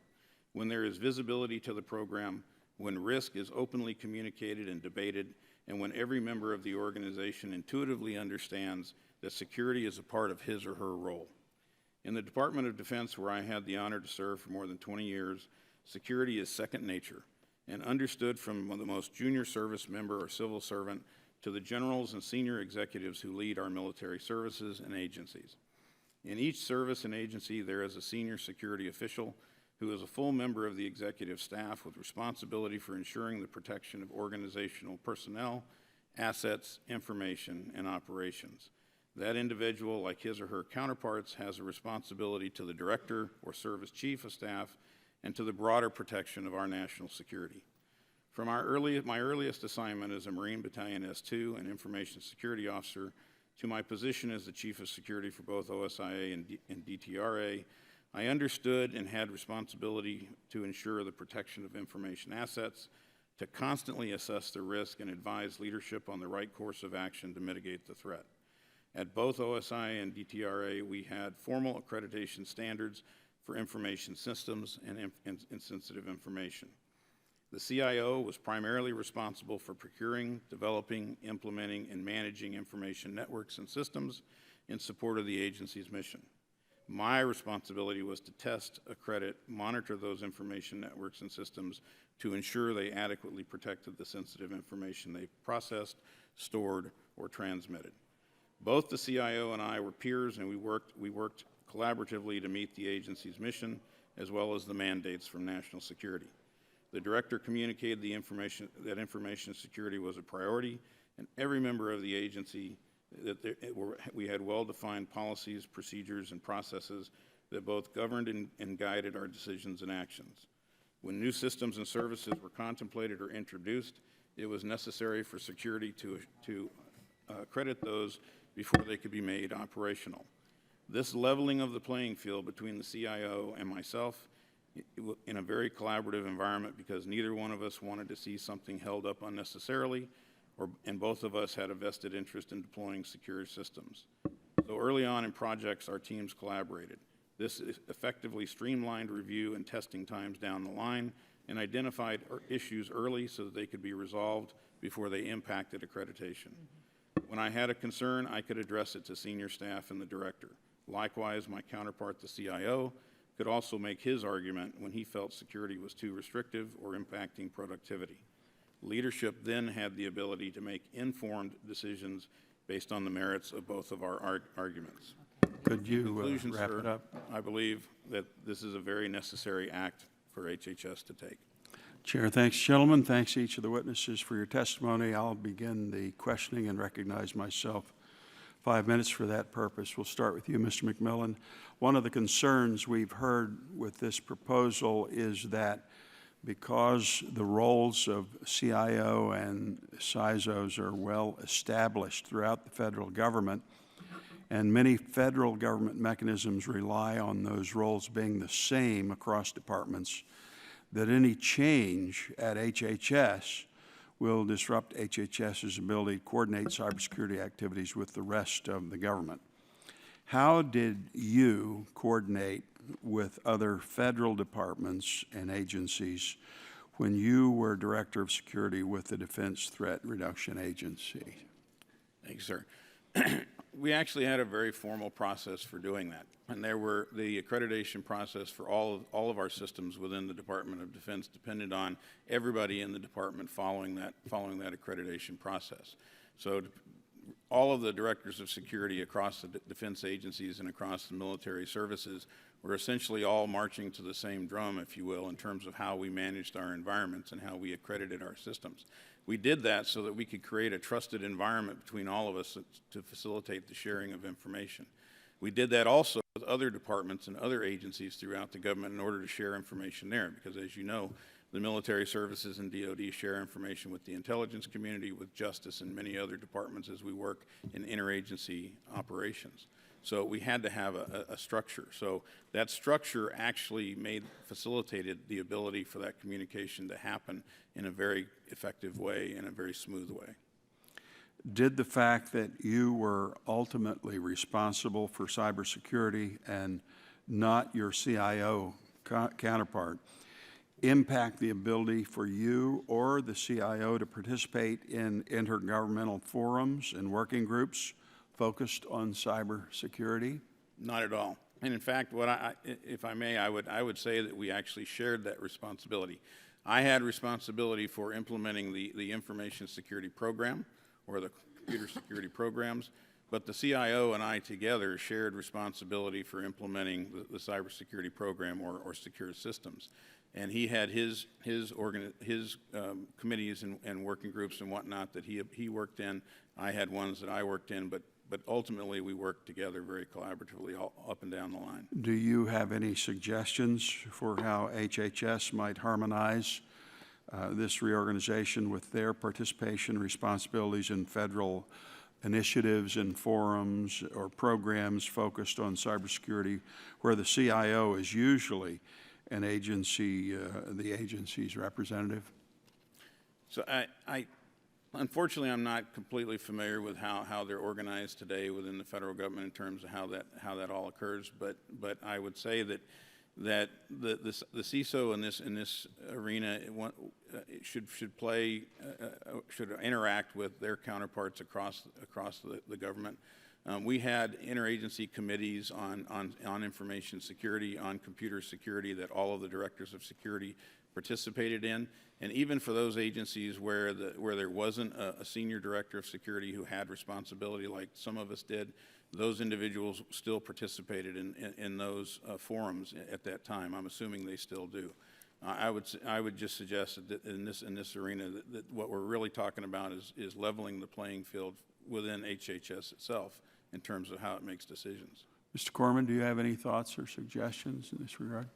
when there is visibility to the program, when risk is openly communicated and debated, and when every member of the organization intuitively understands that security is a part of his or her role. In the Department of Defense, where I had the honor to serve for more than 20 years, security is second nature and understood from the most junior service member or civil servant to the generals and senior executives who lead our military services and agencies. In each service and agency, there is a senior security official who is a full member of the executive staff with responsibility for ensuring the protection of organizational personnel assets, information, and operations. That individual, like his or her counterparts, has a responsibility to the director or service chief of staff and to the broader protection of our national security. From my earliest assignment as a Marine Battalion S2 and Information Security Officer to my position as the Chief of Security for both OSIA and DTRA, I understood and had responsibility to ensure the protection of information assets, to constantly assess the risk and advise leadership on the right course of action to mitigate the threat. At both OSIA and DTRA, we had formal accreditation standards for information systems and sensitive information. The CIO was primarily responsible for procuring, developing, implementing, and managing information networks and systems in support of the agency's mission. My responsibility was to test, accredit, monitor those information networks and systems to ensure they adequately protected the sensitive information they processed, stored, or transmitted. Both the CIO and I were peers, and we worked collaboratively to meet the agency's mission as well as the mandates from national security. The director communicated that information security was a priority, and every member of the agency we had well-defined policies, procedures, and processes that both governed and guided our decisions and actions. When new systems and services were contemplated or introduced, it was necessary for security to accredit those before they could be made operational. This leveling of the playing field between the CIO and myself in a very collaborative environment, because neither one of us wanted to see something held up unnecessarily, and both of us had a vested interest in deploying secure systems. So early on in projects, our teams collaborated. This effectively streamlined review and testing times down the line and identified issues early so that they could be resolved before they impacted accreditation. When I had a concern, I could address it to senior staff and the director. Likewise, my counterpart, the CIO, could also make his argument when he felt security was too restrictive or impacting productivity. Leadership then had the ability to make informed decisions based on the merits of both of our arguments. Could you wrap sir, it up? I believe that this is a very necessary act for HHS to take. Chair, thanks, gentlemen. Thanks each of the witnesses for your testimony. I'll begin the questioning and recognize myself 5 minutes for that purpose. We'll start with you, Mr. McMillan. One of the concerns we've heard with this proposal is that because the roles of CIO and CISOs are well established throughout the federal government, and many federal government mechanisms rely on those roles being the same across departments, that any change at HHS will disrupt HHS's ability to coordinate cybersecurity activities with the rest of the government. How did you coordinate with other federal departments and agencies when you were Director of Security with the Defense Threat Reduction Agency? Thanks, sir. We actually had a very formal process for doing that. And there were the accreditation process for all of our systems within the Department of Defense depended on everybody in the department following that accreditation process. So all of the directors of security across the defense agencies and across the military services were essentially all marching to the same drum, if you will, in terms of how we managed our environments and how we accredited our systems. We did that so that we could create a trusted environment between all of us to facilitate the sharing of information. We did that also with other departments and other agencies throughout the government in order to share information there, because as you know, the military services and DOD share information with the intelligence community, with justice, and many other departments as we work in interagency operations. So we had to have a structure. So that structure actually facilitated the ability for that communication to happen in a very effective way, in a very smooth way. Did the fact that you were ultimately responsible for cybersecurity and not your CIO counterpart impact the ability for you or the CIO to participate in intergovernmental forums and working groups focused on cybersecurity? Not at all. And in fact, if I may, I would say that we actually shared that responsibility. I had responsibility for implementing the information security program, or the computer security programs, but the CIO and I together shared responsibility for implementing the cybersecurity program or secure systems. and he had his committees and working groups and whatnot that he worked in. I had ones that I worked in, but ultimately we worked together very collaboratively all up and down the line. Do you have any suggestions for how HHS might harmonize this reorganization with their participation responsibilities in federal initiatives and forums or programs focused on cybersecurity, where the CIO is usually an agency, the agency's representative? So unfortunately, I'm not completely familiar with how they're organized today within the federal government in terms of how that all occurs. But I would say that the CISO in this arena should interact with their counterparts across the government. We had interagency committees on information security, on computer security, that all of the directors of security participated in. And even for those agencies where there wasn't a senior director of security who had responsibility like some of us did, those individuals still participated in those forums at that time. I'm assuming they still do. I would just suggest that in this arena that what we're really talking about is leveling the playing field within HHS itself in terms of how it makes decisions. Mr. Corman, do you have any thoughts or suggestions in this regard?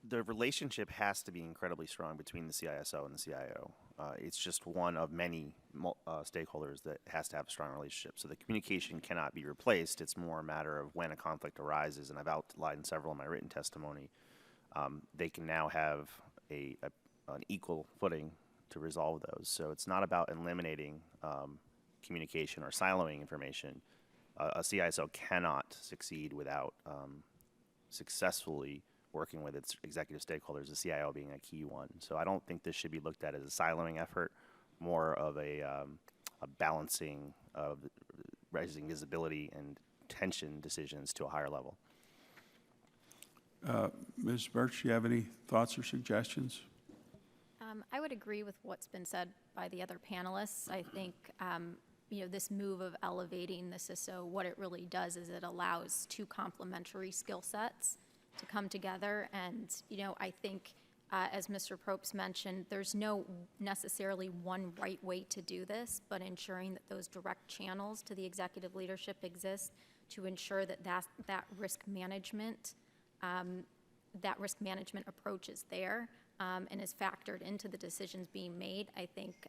The relationship has to be incredibly strong between the CISO and the CIO. It's just one of many stakeholders that has to have a strong relationship. So the communication cannot be replaced. It's more a matter of when a conflict arises, and I've outlined several in my written testimony. They can now have an equal footing to resolve those. So it's not about eliminating communication or siloing information. A CISO cannot succeed without successfully working with its executive stakeholders, the CIO being a key one. So I don't think this should be looked at as a siloing effort, more of a balancing of raising visibility and tension decisions to a higher level. Ms. Birch, do you have any thoughts or suggestions? I would agree with what's been said by the other panelists. I think this move of elevating the CISO, what it really does is it allows two complementary skill sets to come together. And, I think, as Mr. Probst mentioned, there's no necessarily one right way to do this, but ensuring that those direct channels to the executive leadership exist to ensure that that risk management approach is there and is factored into the decisions being made. I think,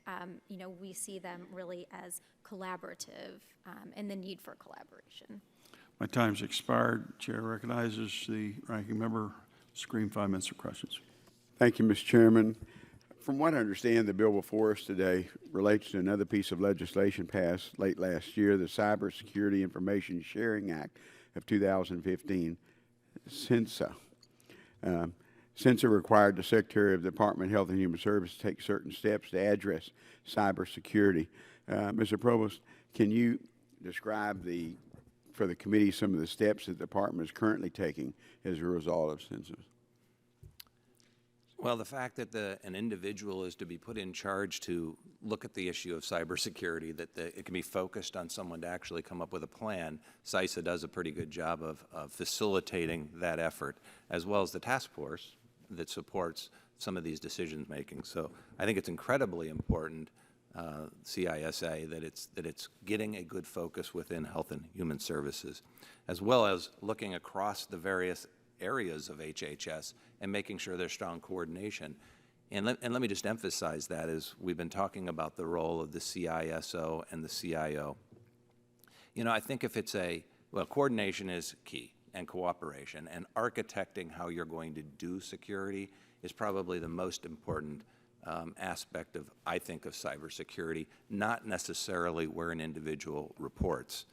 we see them really as collaborative and the need for collaboration. My time's expired. Chair recognizes the ranking member. Screen 5 minutes for questions. Thank you, Mr. Chairman. From what I understand, the bill before us today relates to another piece of legislation passed late last year, the Cybersecurity Information Sharing Act of 2015, CINSA. CINSA required the Secretary of the Department of Health and Human Services to take certain steps to address cybersecurity. Mr. Provost, can you describe for the committee some of the steps that the department is currently taking as a result of CINSA? Well, the fact that an individual is to be put in charge to look at the issue of cybersecurity, that it can be focused on someone to actually come up with a plan, CISA does a pretty good job of facilitating that effort, as well as the task force that supports some of these decision making. So I think it's incredibly important, CISA, that it's getting a good focus within Health and Human Services, as well as looking across the various areas of HHS and making sure there's strong coordination. And let me just emphasize that as we've been talking about the role of the CISO and the CIO. I think if it's coordination is key, and cooperation, and architecting how you're going to do security is probably the most important aspect of, I think, of cybersecurity, not necessarily where an individual reports.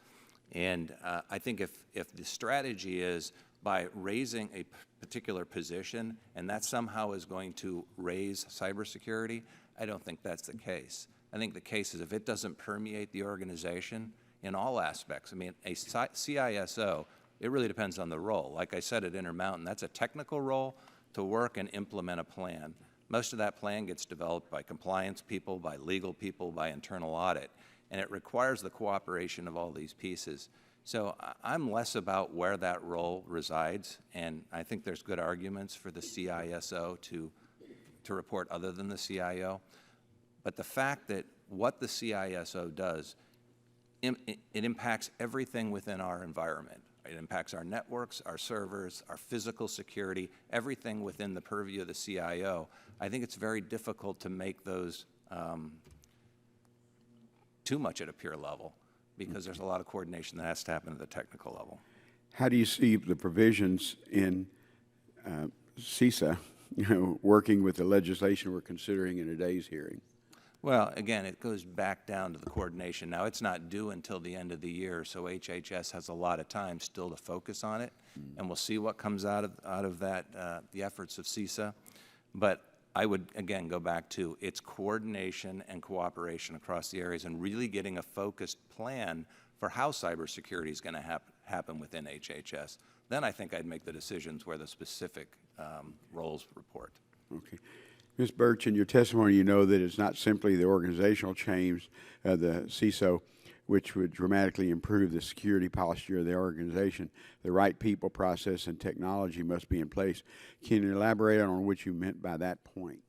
And I think if the strategy is by raising a particular position, and that somehow is going to raise cybersecurity, I don't think that's the case. I think the case is if it doesn't permeate the organization in all aspects. I mean, a CISO, it really depends on the role. Like I said at Intermountain, that's a technical role to work and implement a plan. Most of that plan gets developed by compliance people, by legal people, by internal audit, and it requires the cooperation of all these pieces. So I'm less about where that role resides, and I think there's good arguments for the CISO to report other than the CIO. But the fact that what the CISO does, it impacts everything within our environment. It impacts our networks, our servers, our physical security, everything within the purview of the CIO. I think it's very difficult to make those too much at a peer level, because there's a lot of coordination that has to happen at the technical level. How do you see the provisions in CISA, working with the legislation we're considering in today's hearing? Well, again, it goes back down to the coordination. Now, it's not due until the end of the year, so HHS has a lot of time still to focus on it, and we'll see what comes out of that, the efforts of CISA. But I would, again, go back to its coordination and cooperation across the areas and really getting a focused plan for how cybersecurity is going to happen within HHS. Then I think I'd make the decisions where the specific roles report. Okay. Ms. Birch, in your testimony, you know that it's not simply the organizational change of the CISO which would dramatically improve the security posture of the organization. The right people, process, and technology must be in place. Can you elaborate on what you meant by that point?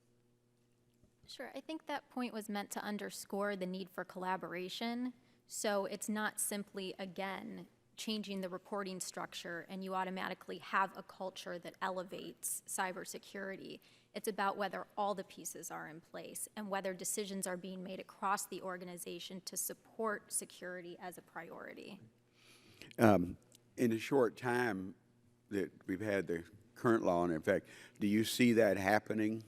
Sure. I think that point was meant to underscore the need for collaboration. So it's not simply, again, changing the reporting structure and you automatically have a culture that elevates cybersecurity. It's about whether all the pieces are in place and whether decisions are being made across the organization to support security as a priority. In the short time that we've had the current law in effect, do you see that happening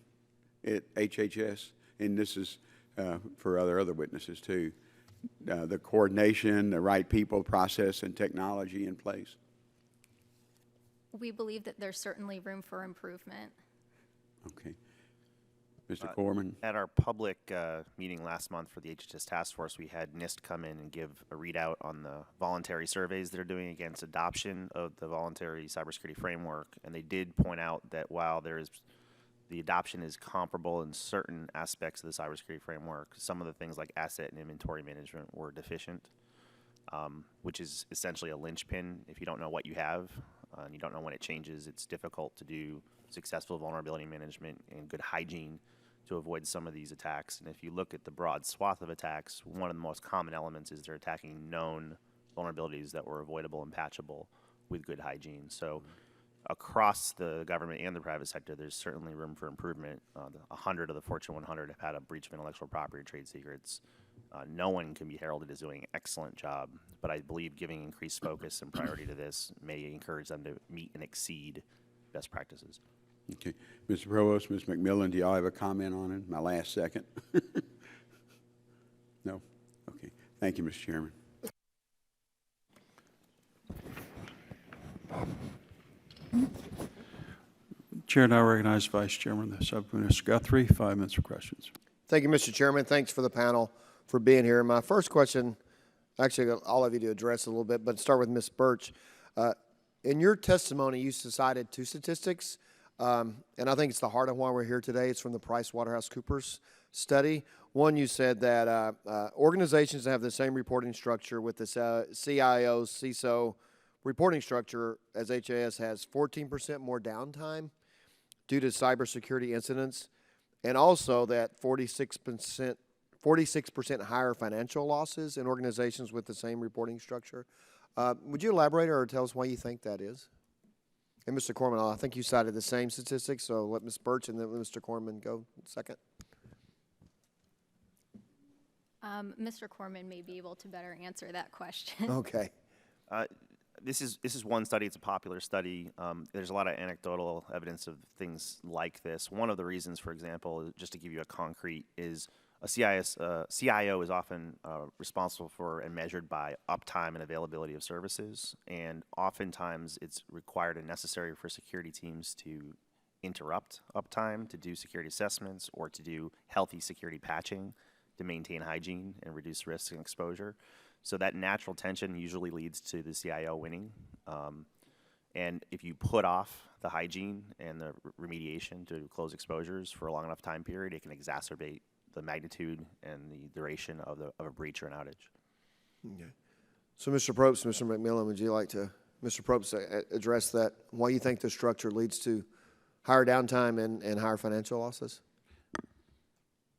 at HHS? And this is for other witnesses too. The coordination, the right people, process, and technology in place? We believe that there's certainly room for improvement. Okay. Mr. Corman? At our public meeting last month for the HHS Task Force, we had NIST come in and give a readout on the voluntary surveys they're doing against adoption of the voluntary cybersecurity framework. And they did point out that while the adoption is comparable in certain aspects of the cybersecurity framework, some of the things like asset and inventory management were deficient, which is essentially a linchpin. If you don't know what you have and you don't know when it changes, it's difficult to do successful vulnerability management and good hygiene to avoid some of these attacks. And if you look at the broad swath of attacks, one of the most common elements is they're attacking known vulnerabilities that were avoidable and patchable with good hygiene. So across the government and the private sector, there's certainly room for improvement. 100 of the Fortune 100 have had a breach of intellectual property or trade secrets. No one can be heralded as doing an excellent job, but I believe giving increased focus and priority to this may encourage them to meet and exceed best practices. Okay. Mr. Provost, Ms. McMillan, do y'all have a comment on it? My last second. No? Okay. Thank you, Mr. Chairman. Chair now recognizes Vice Chairman of the Subcommittee, Mr. Guthrie. 5 minutes for questions. Thank you, Mr. Chairman. Thanks for the panel for being here. My first question, actually, I got all of you to address a little bit, but start with Ms. Birch. In your testimony, you cited 2 statistics, and I think it's the heart of why we're here today. It's from the PricewaterhouseCoopers study. One, you said that organizations that have the same reporting structure with the CIO, CISO reporting structure as HAS has 14% more downtime due to cybersecurity incidents, and also that 46% higher financial losses in organizations with the same reporting structure. Would you elaborate or tell us why you think that is? And Mr. Corman, I think you cited the same statistics, so let Ms. Birch and then Mr. Corman go second. Mr. Corman may be able to better answer that question. Okay. This is one study. It's a popular study. There's a lot of anecdotal evidence of things like this. One of the reasons, for example, just to give you a concrete, is a CIO is often responsible for and measured by uptime and availability of services, and oftentimes it's required and necessary for security teams to interrupt uptime, to do security assessments, or to do healthy security patching to maintain hygiene and reduce risk and exposure. So that natural tension usually leads to the CIO winning. And if you put off the hygiene and the remediation to close exposures for a long enough time period, it can exacerbate the magnitude and the duration of a breach or an outage. Okay. So, Mr. Probst, Mr. McMillan, would you like to, Mr. Probst, address that? Why you think this structure leads to higher downtime and higher financial losses?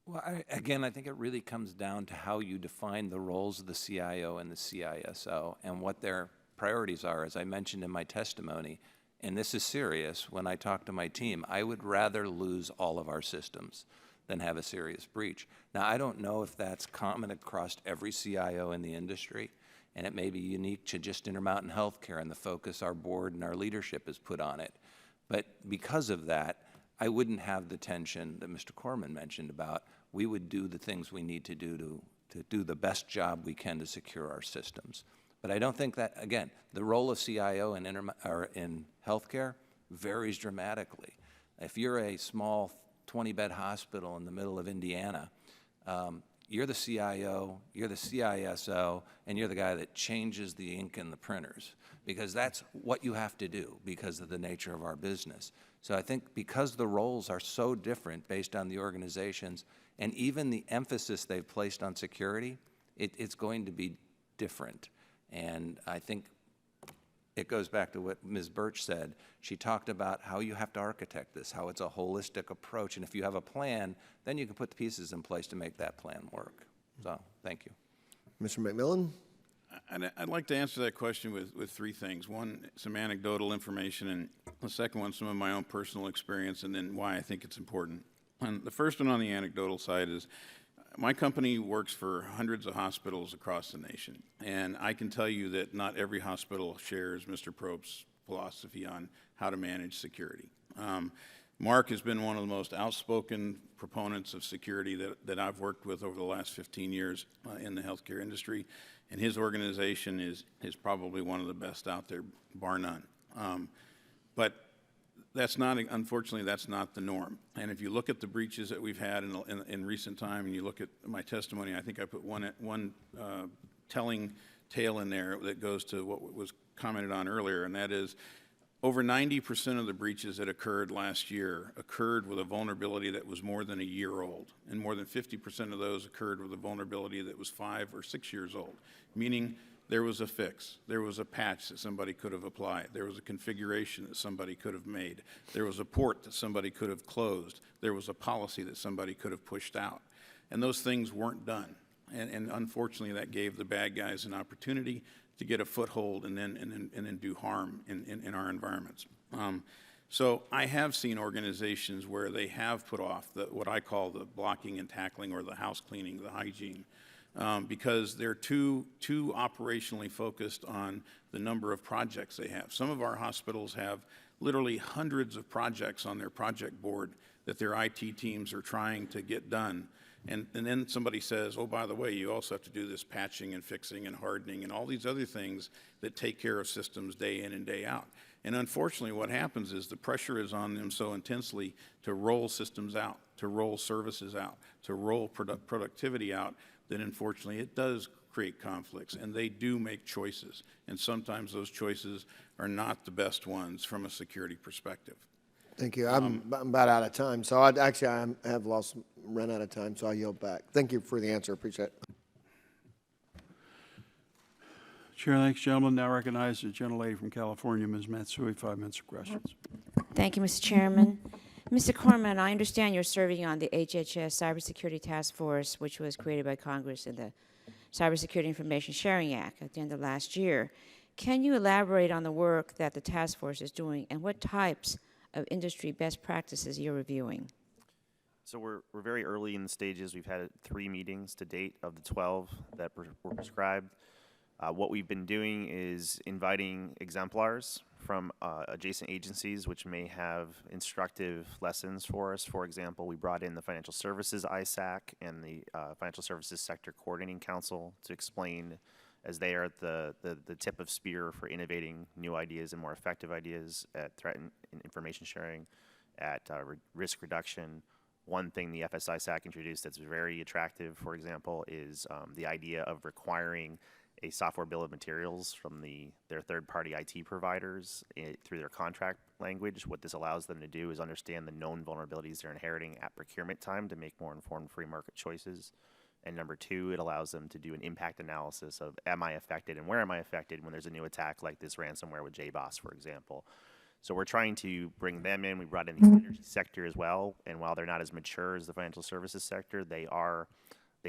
Well, again, I think it really comes down to how you define the roles of the CIO and the CISO and what their priorities are. As I mentioned in my testimony, and this is serious, when I talk to my team, I would rather lose all of our systems than have a serious breach. Now, I don't know if that's common across every CIO in the industry, and it may be unique to just Intermountain Healthcare and the focus our board and our leadership has put on it. But because of that, I wouldn't have the tension that Mr. Corman mentioned about. We would do the things we need to do to do the best job we can to secure our systems. But I don't think that, again, the role of CIO in healthcare varies dramatically. If you're a small 20-bed hospital in the middle of Indiana, you're the CIO, you're the CISO, and you're the guy that changes the ink in the printers, because that's what you have to do because of the nature of our business. So I think because the roles are so different based on the organizations and even the emphasis they've placed on security, it's going to be different. And I think it goes back to what Ms. Birch said. She talked about how you have to architect this, how it's a holistic approach. And if you have a plan, then you can put the pieces in place to make that plan work. So, thank you. Mr. McMillan? I'd like to answer that question with three things. One, some anecdotal information, and the second one, some of my own personal experience, and then why I think it's important. And the first one on the anecdotal side is, my company works for hundreds of hospitals across the nation, and I can tell you that not every hospital shares Mr. Probst's philosophy on how to manage security. Mark has been one of the most outspoken proponents of security that I've worked with over the last 15 years in the healthcare industry, and his organization is probably one of the best out there, bar none. But that's not, unfortunately, that's not the norm. And if you look at the breaches that we've had in recent time, and you look at my testimony, I think I put one telling tale in there that goes to what was commented on earlier, and that is over 90% of the breaches that occurred last year occurred with a vulnerability that was more than a year old, and more than 50% of those occurred with a vulnerability that was 5 or 6 years old, meaning there was a fix, there was a patch that somebody could have applied, there was a configuration that somebody could have made, there was a port that somebody could have closed, there was a policy that somebody could have pushed out. And those things weren't done. And unfortunately, that gave the bad guys an opportunity to get a foothold and then do harm in our environments. So I have seen organizations where they have put off what I call the blocking and tackling, or the house cleaning, the hygiene, because they're too operationally focused on the number of projects they have. Some of our hospitals have literally hundreds of projects on their project board that their IT teams are trying to get done. And then somebody says, oh, by the way, you also have to do this patching and fixing and hardening and all these other things that take care of systems day in and day out. And unfortunately, what happens is the pressure is on them so intensely to roll systems out, to roll services out, to roll productivity out, that unfortunately it does create conflicts, and they do make choices. And sometimes those choices are not the best ones from a security perspective. Thank you. I'm about out of time, so I have run out of time, so I yield back. Thank you for the answer. Appreciate it. Chair, thanks, gentlemen. Now recognize the gentlelady from California, Ms. Matsui, 5 minutes of questions. Thank you, Mr. Chairman. Mr. Corman, I understand you're serving on the HHS Cybersecurity Task Force, which was created by Congress in the Cybersecurity Information Sharing Act at the end of last year. Can you elaborate on the work that the task force is doing and what types of industry best practices you're reviewing? So we're very early in the stages. We've had 3 meetings to date of the 12 that were prescribed. What we've been doing is inviting exemplars from adjacent agencies which may have instructive lessons for us. For example, we brought in the Financial Services ISAC and the Financial Services Sector Coordinating Council to explain, as they are at the tip of spear for innovating new ideas and more effective ideas at threat and information sharing, at risk reduction. One thing the FSISAC introduced that's very attractive, for example, is the idea of requiring a software bill of materials from their third-party IT providers through their contract language. What this allows them to do is understand the known vulnerabilities they're inheriting at procurement time to make more informed free market choices. And number two, it allows them to do an impact analysis of am I affected and where am I affected when there's a new attack like this ransomware with JBoss, for example. So we're trying to bring them in. We brought in the energy sector as well, and while they're not as mature as the financial services sector, they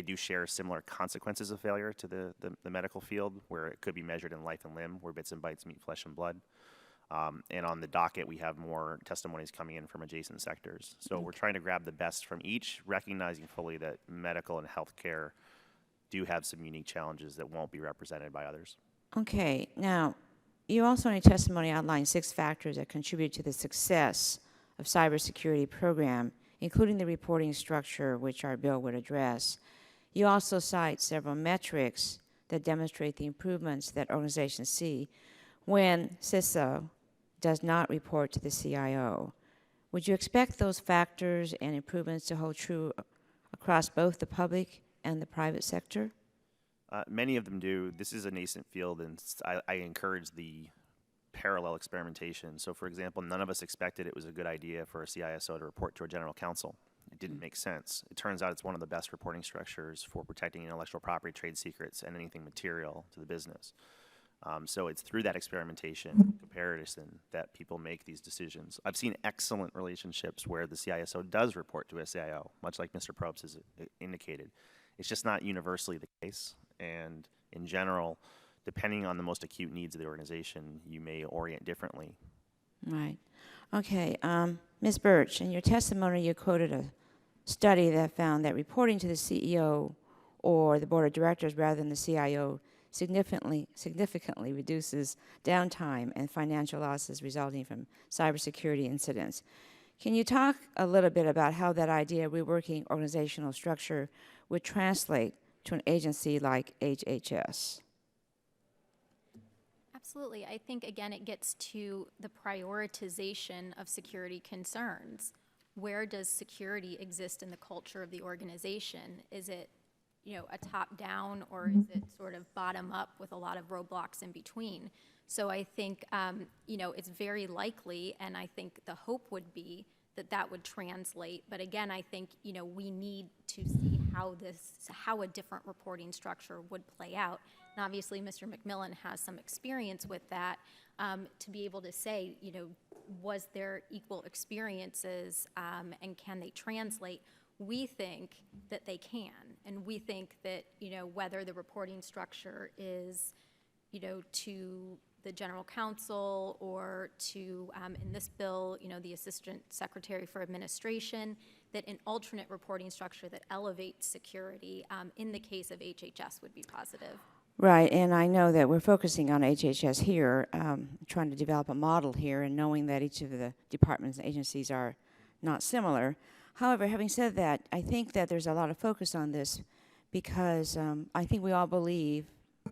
do share similar consequences of failure to the medical field, where it could be measured in life and limb, where bits and bytes meet flesh and blood. And on the docket, we have more testimonies coming in from adjacent sectors. So we're trying to grab the best from each, recognizing fully that medical and healthcare do have some unique challenges that won't be represented by others. Okay, now, you also in your testimony outlined 6 factors that contribute to the success of cybersecurity program, including the reporting structure, which our bill would address. You also cite several metrics that demonstrate the improvements that organizations see when CISO does not report to the CIO. Would you expect those factors and improvements to hold true across both the public and the private sector? Many of them do. This is a nascent field, and I encourage the parallel experimentation. So, for example, none of us expected it was a good idea for a CISO to report to a general counsel. It didn't make sense. It turns out it's one of the best reporting structures for protecting intellectual property, trade secrets, and anything material to the business. So it's through that experimentation, comparison, that people make these decisions. I've seen excellent relationships where the CISO does report to a CIO, much like Mr. Probst has indicated. It's just not universally the case. And in general, depending on the most acute needs of the organization, you may orient differently. Right. Okay. Ms. Birch, in your testimony, you quoted a study that found that reporting to the CEO or the board of directors rather than the CIO significantly reduces downtime and financial losses resulting from cybersecurity incidents. Can you talk a little bit about how that idea of reworking organizational structure would translate to an agency like HHS? Absolutely. I think, again, it gets to the prioritization of security concerns. Where does security exist in the culture of the organization? Is it, a top-down, or is it sort of bottom-up with a lot of roadblocks in between? So I think, it's very likely, and I think the hope would be that would translate. But again, I think, we need to see how a different reporting structure would play out. And obviously, Mr. McMillan has some experience with that, to be able to say, was there equal experiences, and can they translate? We think that they can, and we think that, whether the reporting structure is, to the general counsel or to, in this bill, the assistant secretary for administration, that an alternate reporting structure that elevates security, in the case of HHS, would be positive. Right, and I know that we're focusing on HHS here, trying to develop a model here, and knowing that each of the departments and agencies are not similar. However, having said that, I think that there's a lot of focus on this because I think we all believe,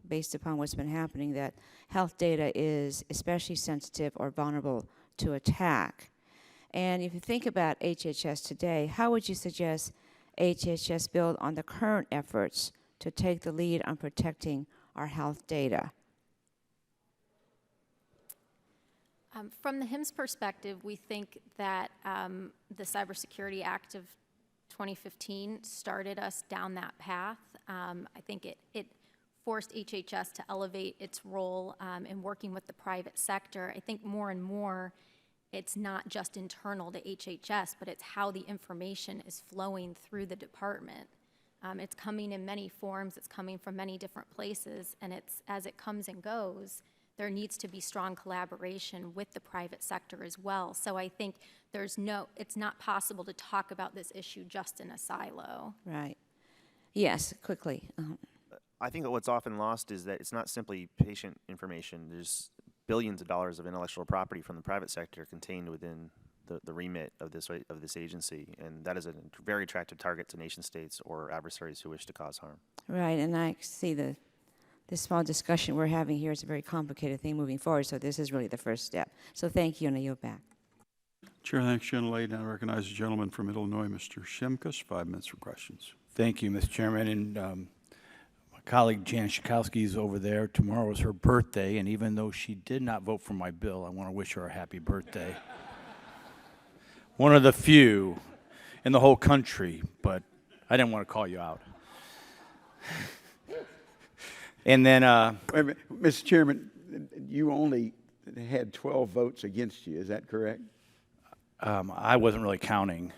based upon what's been happening, that health data is especially sensitive or vulnerable to attack. And if you think about HHS today, how would you suggest HHS build on the current efforts to take the lead on protecting our health data? From the HIMSS perspective, we think that the Cybersecurity Act of 2015 started us down that path. I think it forced HHS to elevate its role in working with the private sector. I think more and more it's not just internal to HHS, but it's how the information is flowing through the department. It's coming in many forms, it's coming from many different places, and as it comes and goes, there needs to be strong collaboration with the private sector as well. So I think it's not possible to talk about this issue just in a silo. Right. Yes, quickly. I think that what's often lost is that it's not simply patient information. There's billions of dollars of intellectual property from the private sector contained within the remit of this agency, and that is a very attractive target to nation states or adversaries who wish to cause harm. Right, and I see this small discussion we're having here is a very complicated thing moving forward, so this is really the first step. So thank you, and I yield back. Chair, thanks, gentlelady. Now I recognize the gentleman from Illinois, Mr. Shimkus, 5 minutes for questions. Thank you, Mr. Chairman, and my colleague Jan Schakowsky is over there. Tomorrow is her birthday, and even though she did not vote for my bill, I want to wish her a happy birthday. One of the few in the whole country, but I didn't want to call you out. And then, Wait a minute, Mr. Chairman, you only had 12 votes against you, is that correct? I wasn't really counting.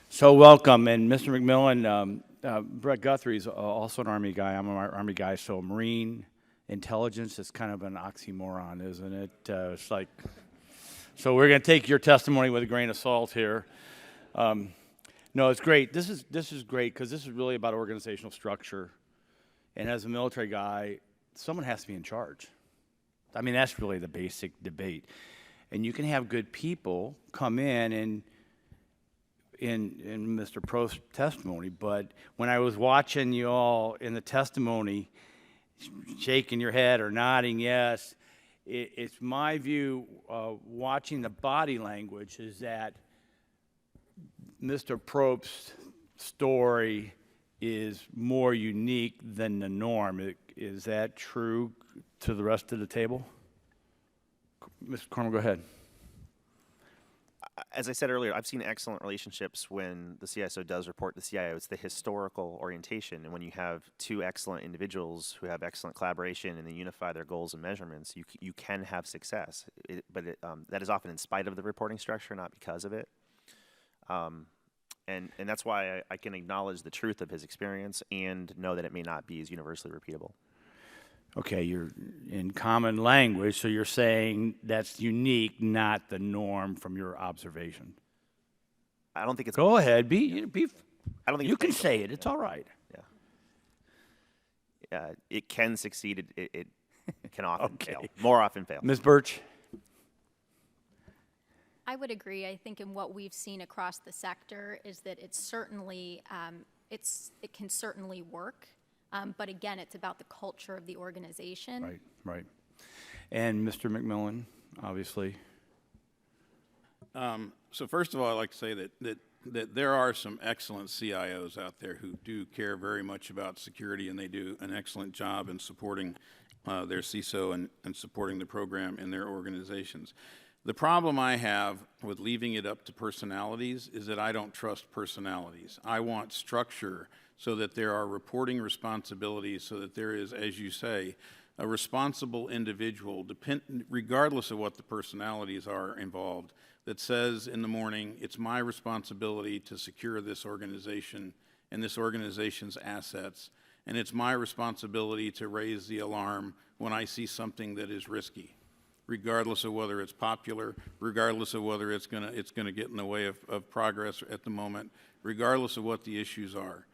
So welcome, and Mr. McMillan, Brett Guthrie's also an Army guy. I'm an Army guy, so Marine intelligence is kind of an oxymoron, isn't it? It's like, so we're going to take your testimony with a grain of salt here. No, it's great. This is great because this is really about organizational structure. And as a military guy, someone has to be in charge. I mean, that's really the basic debate. And you can have good people come in Mr. Prost's testimony, but when I was watching you all in the testimony, shaking your head or nodding yes, it's my view, watching the body language, is that Mr. Probst's story is more unique than the norm. Is that true to the rest of the table? Mr. Cornwell, go ahead. As I said earlier, I've seen excellent relationships when the CISO does report to the CIO. It's the historical orientation, and when you have two excellent individuals who have excellent collaboration and they unify their goals and measurements, you can have success. But that is often in spite of the reporting structure, not because of it. And that's why I can acknowledge the truth of his experience and know that it may not be as universally repeatable. Okay, you're in common language, so you're saying that's unique, not the norm from your observation. I don't think it's. Go ahead, I don't think you can say it. It's all right. Yeah. It can succeed. It can often fail. More often fail. Ms. Birch. I would agree. I think in what we've seen across the sector is that it's certainly it can certainly work. But again, it's about the culture of the organization. Right, right. And Mr. McMillan, obviously. So first of all, I'd like to say that there are some excellent CIOs out there who do care very much about security, and they do an excellent job in supporting their CISO and supporting the program in their organizations. The problem I have with leaving it up to personalities is that I don't trust personalities. I want structure so that there are reporting responsibilities, so that there is, as you say, a responsible individual, regardless of what the personalities are involved, that says in the morning, it's my responsibility to secure this organization and this organization's assets, and it's my responsibility to raise the alarm when I see something that is risky, regardless of whether it's popular, regardless of whether it's gonna get in the way of progress at the moment, regardless of what the issues are.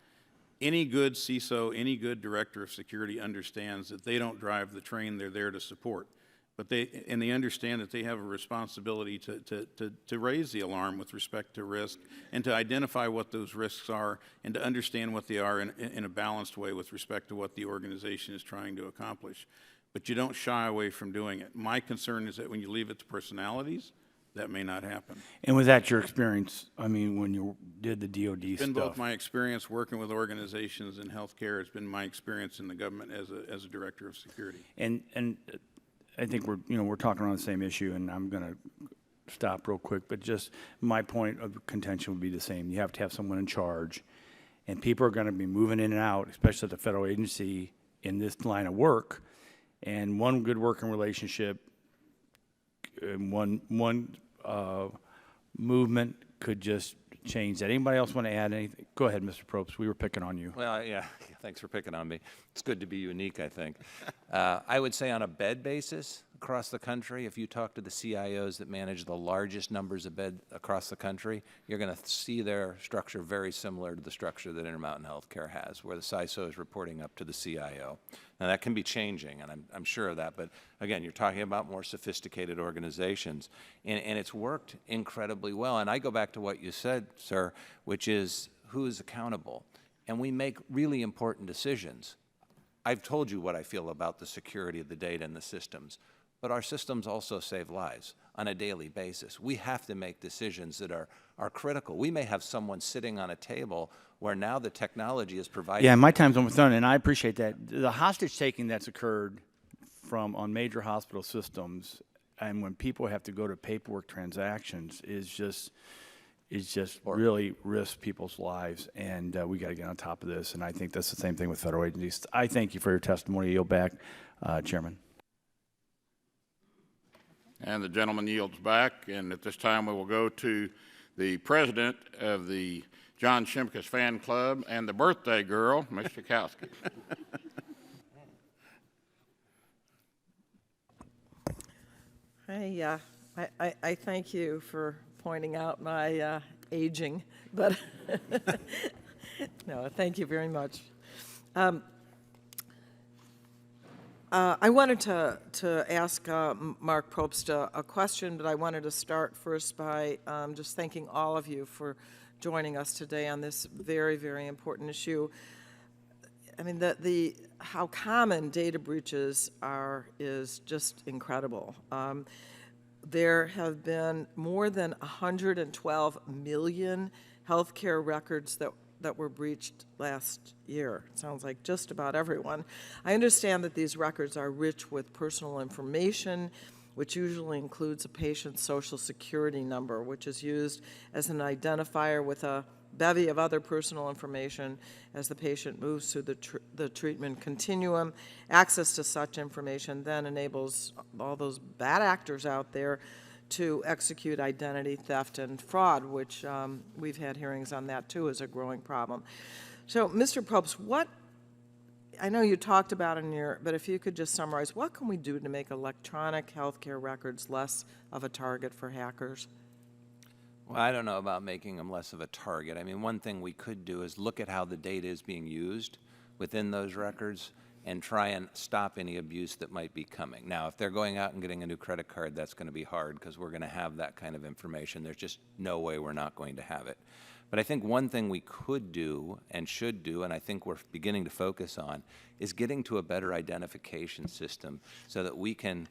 Any good CISO, any good director of security understands that they don't drive the train, they're there to support. But they understand that they have a responsibility to raise the alarm with respect to risk and to identify what those risks are and to understand what they are in a balanced way with respect to what the organization is trying to accomplish. But you don't shy away from doing it. My concern is that when you leave it to personalities, that may not happen. And was that your experience, I mean, when you did the DOD It's been stuff? both my experience working with organizations in healthcare. It's been my experience in the government as a director of security. And I think we're talking on the same issue, and I'm going to stop real quick, but just my point of contention would be the same. You have to have someone in charge, and people are going to be moving in and out, especially at the federal agency in this line of work. And one good working relationship, and one movement could just change that. Anybody else want to add anything? Go ahead, Mr. Probst. We were picking on you. Well, yeah, thanks for picking on me. It's good to be unique, I think. I would say on a bed basis across the country, if you talk to the CIOs that manage the largest numbers of beds across the country, you're going to see their structure very similar to the structure that Intermountain Healthcare has, where the CISO is reporting up to the CIO. Now, that can be changing, and I'm sure of that, but again, you're talking about more sophisticated organizations, and it's worked incredibly well. And I go back to what you said, sir, which is who is accountable. And we make really important decisions. I've told you what I feel about the security of the data and the systems, but our systems also save lives on a daily basis. We have to make decisions that are critical. We may have someone sitting on a table where now the technology is providing. Yeah, my time's almost done, and I appreciate that. The hostage taking that's occurred on major hospital systems, and when people have to go to paperwork transactions, is just is just really risks people's lives, and we got to get on top of this. And I think that's the same thing with federal agencies. I thank you for your testimony. Yield back, Chairman. And the gentleman yields back, and at this time we will go to the president of the John Shimkus Fan Club and the birthday girl, Ms. Schakowsky. Hey, I thank you for pointing out my aging, but no, thank you very much. I wanted to ask Mark Probst a question, but I wanted to start first by just thanking all of you for joining us today on this very, very important issue. I mean, how common data breaches are is just incredible. There have been more than 112 million healthcare records that were breached last year. It sounds like just about everyone. I understand that these records are rich with personal information, which usually includes a patient's social security number, which is used as an identifier with a bevy of other personal information as the patient moves through the treatment continuum. Access to such information then enables all those bad actors out there to execute identity theft and fraud, which we've had hearings on that too, is a growing problem. So, Mr. Probst, I know you talked about it but if you could just summarize, what can we do to make electronic healthcare records less of a target for hackers? Well, I don't know about making them less of a target. I mean, one thing we could do is look at how the data is being used within those records and try and stop any abuse that might be coming. Now, if they're going out and getting a new credit card, that's going to be hard because we're going to have that kind of information. There's just no way we're not going to have it. But I think one thing we could do and should do, and I think we're beginning to focus on, is getting to a better identification system so that we can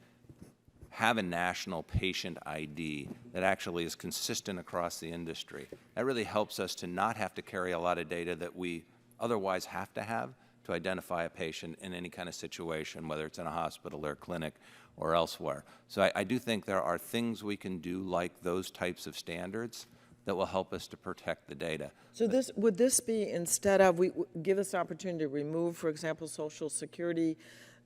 have a national patient ID that actually is consistent across the industry. That really helps us to not have to carry a lot of data that we otherwise have to have to identify a patient in any kind of situation, whether it's in a hospital or a clinic or elsewhere. So I do think there are things we can do like those types of standards that will help us to protect the data. So would this be instead of, give us the opportunity to remove, for example, social security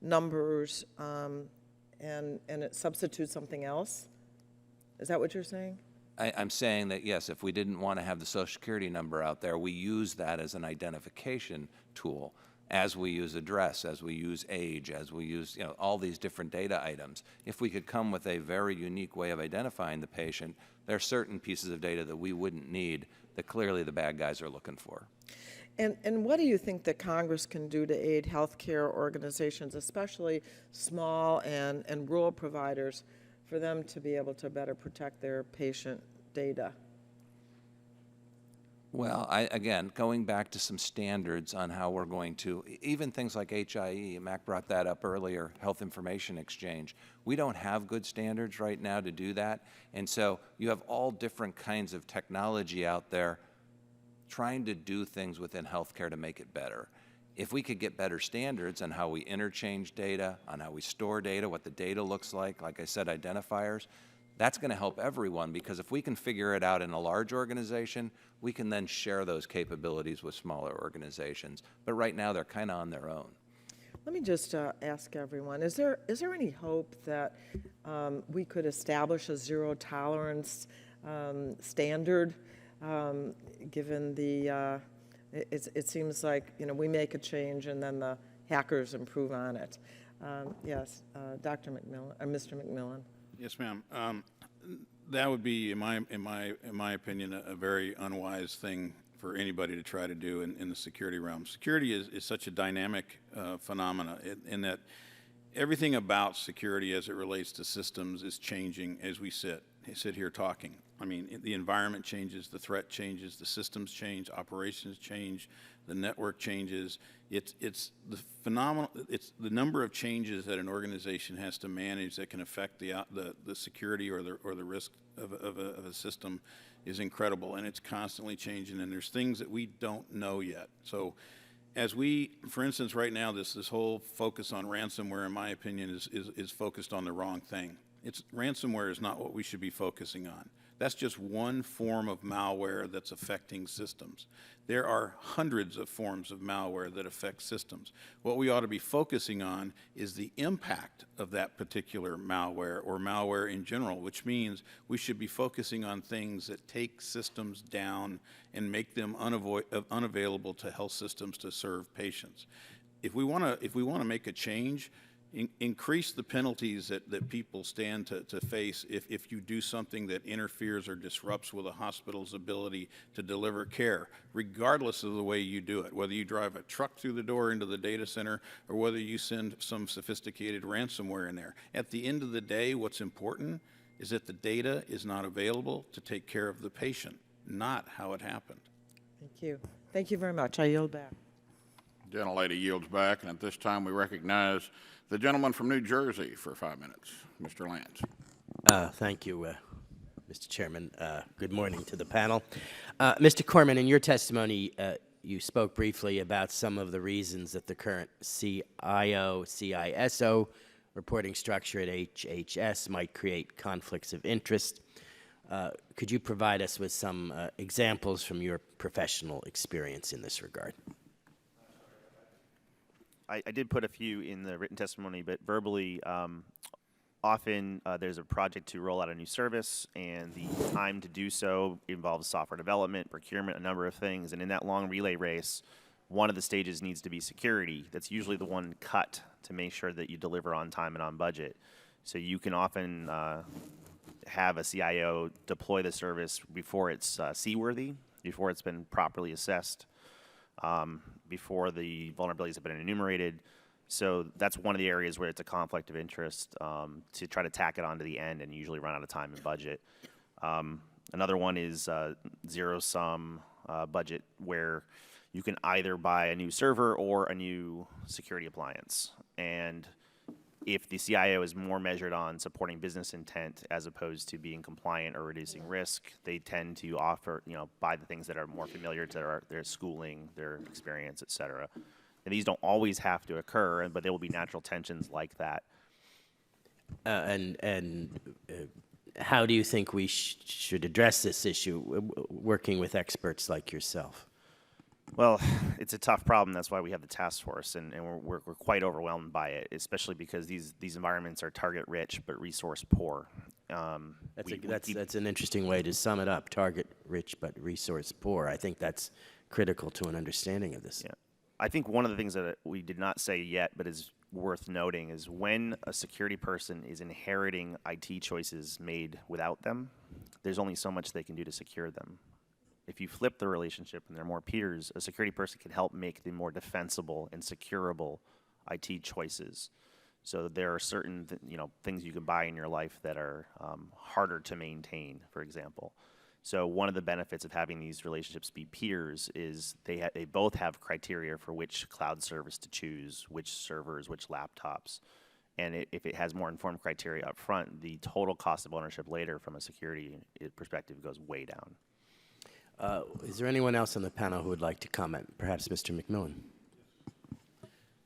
numbers and it substitutes something else? Is that what you're saying? I'm saying that, yes, if we didn't want to have the Social Security number out there, we use that as an identification tool, as we use address, as we use age, as we use all these different data items. If we could come with a very unique way of identifying the patient, there are certain pieces of data that we wouldn't need that clearly the bad guys are looking for. And what do you think that Congress can do to aid healthcare organizations, especially small and rural providers, for them to be able to better protect their patient data? Well, again, going back to some standards on how we're going to, even things like HIE, Mac brought that up earlier, Health Information Exchange. We don't have good standards right now to do that. And so you have all different kinds of technology out there trying to do things within healthcare to make it better. If we could get better standards on how we interchange data, on how we store data, what the data looks like I said, identifiers, that's going to help everyone, because if we can figure it out in a large organization, we can then share those capabilities with smaller organizations. But right now, they're kind of on their own. Let me just ask everyone, is there any hope that we could establish a zero tolerance standard, given the, it seems like, we make a change and then the hackers improve on it. Yes, Dr. McMillan, Mr. McMillan. Yes, ma'am. That would be, in my opinion, a very unwise thing for anybody to try to do in the security realm. Security is such a dynamic phenomena in that everything about security as it relates to systems is changing as we sit here talking. I mean, the environment changes, the threat changes, the systems change, operations change, the network changes. It's the phenomenal. It's the number of changes that an organization has to manage that can affect the security or the risk of a system is incredible, and it's constantly changing. And there's things that we don't know yet. So, as we, for instance, right now, this whole focus on ransomware, in my opinion, is focused on the wrong thing. Ransomware is not what we should be focusing on. That's just one form of malware that's affecting systems. There are hundreds of forms of malware that affect systems. What we ought to be focusing on is the impact of that particular malware or malware in general, which means we should be focusing on things that take systems down and make them unavailable to health systems to serve patients. If we want to make a change, increase the penalties that people stand to face if you do something that interferes or disrupts with a hospital's ability to deliver care, regardless of the way you do it, whether you drive a truck through the door into the data center or whether you send some sophisticated ransomware in there. At the end of the day, what's important is that the data is not available to take care of the patient, not how it happened. Thank you. Thank you very much. I yield back. Gentlelady yields back, and at this time we recognize the gentleman from New Jersey for 5 minutes, Mr. Lance. Thank you, Mr. Chairman. Good morning to the panel. Mr. Corman, in your testimony, you spoke briefly about some of the reasons that the current CIO-CISO reporting structure at HHS might create conflicts of interest. Could you provide us with some examples from your professional experience in this regard? I did put a few in the written testimony, but verbally, often there's a project to roll out a new service, and the time to do so involves software development, procurement, a number of things. And in that long relay race, one of the stages needs to be security. That's usually the one cut to make sure that you deliver on time and on budget. So you can often have a CIO deploy the service before it's seaworthy, before it's been properly assessed, before the vulnerabilities have been enumerated. So that's one of the areas where it's a conflict of interest to try to tack it on to the end and usually run out of time and budget. Another one is zero-sum budget, where you can either buy a new server or a new security appliance. And if the CIO is more measured on supporting business intent as opposed to being compliant or reducing risk, they tend to offer, buy the things that are more familiar to their schooling, their experience, et cetera. And these don't always have to occur, but there will be natural tensions like that. How do you think we should address this issue, working with experts like yourself? Well, it's a tough problem. That's why we have the task force, and we're quite overwhelmed by it, especially because these environments are target rich but resource poor. That's an interesting way to sum it up: target rich but resource poor. I think that's critical to an understanding of this. Yeah, I think one of the things that we did not say yet, but is worth noting, is when a security person is inheriting IT choices made without them, there's only so much they can do to secure them. If you flip the relationship and there are more peers, a security person can help make the more defensible and securable IT choices. So there are certain things you can buy in your life that are harder to maintain, for example. So one of the benefits of having these relationships be peers is they both have criteria for which cloud service to choose, which servers, which laptops. And if it has more informed criteria up front, the total cost of ownership later from a security perspective goes way down. Is there anyone else on the panel who would like to comment? Perhaps Mr. McMillan.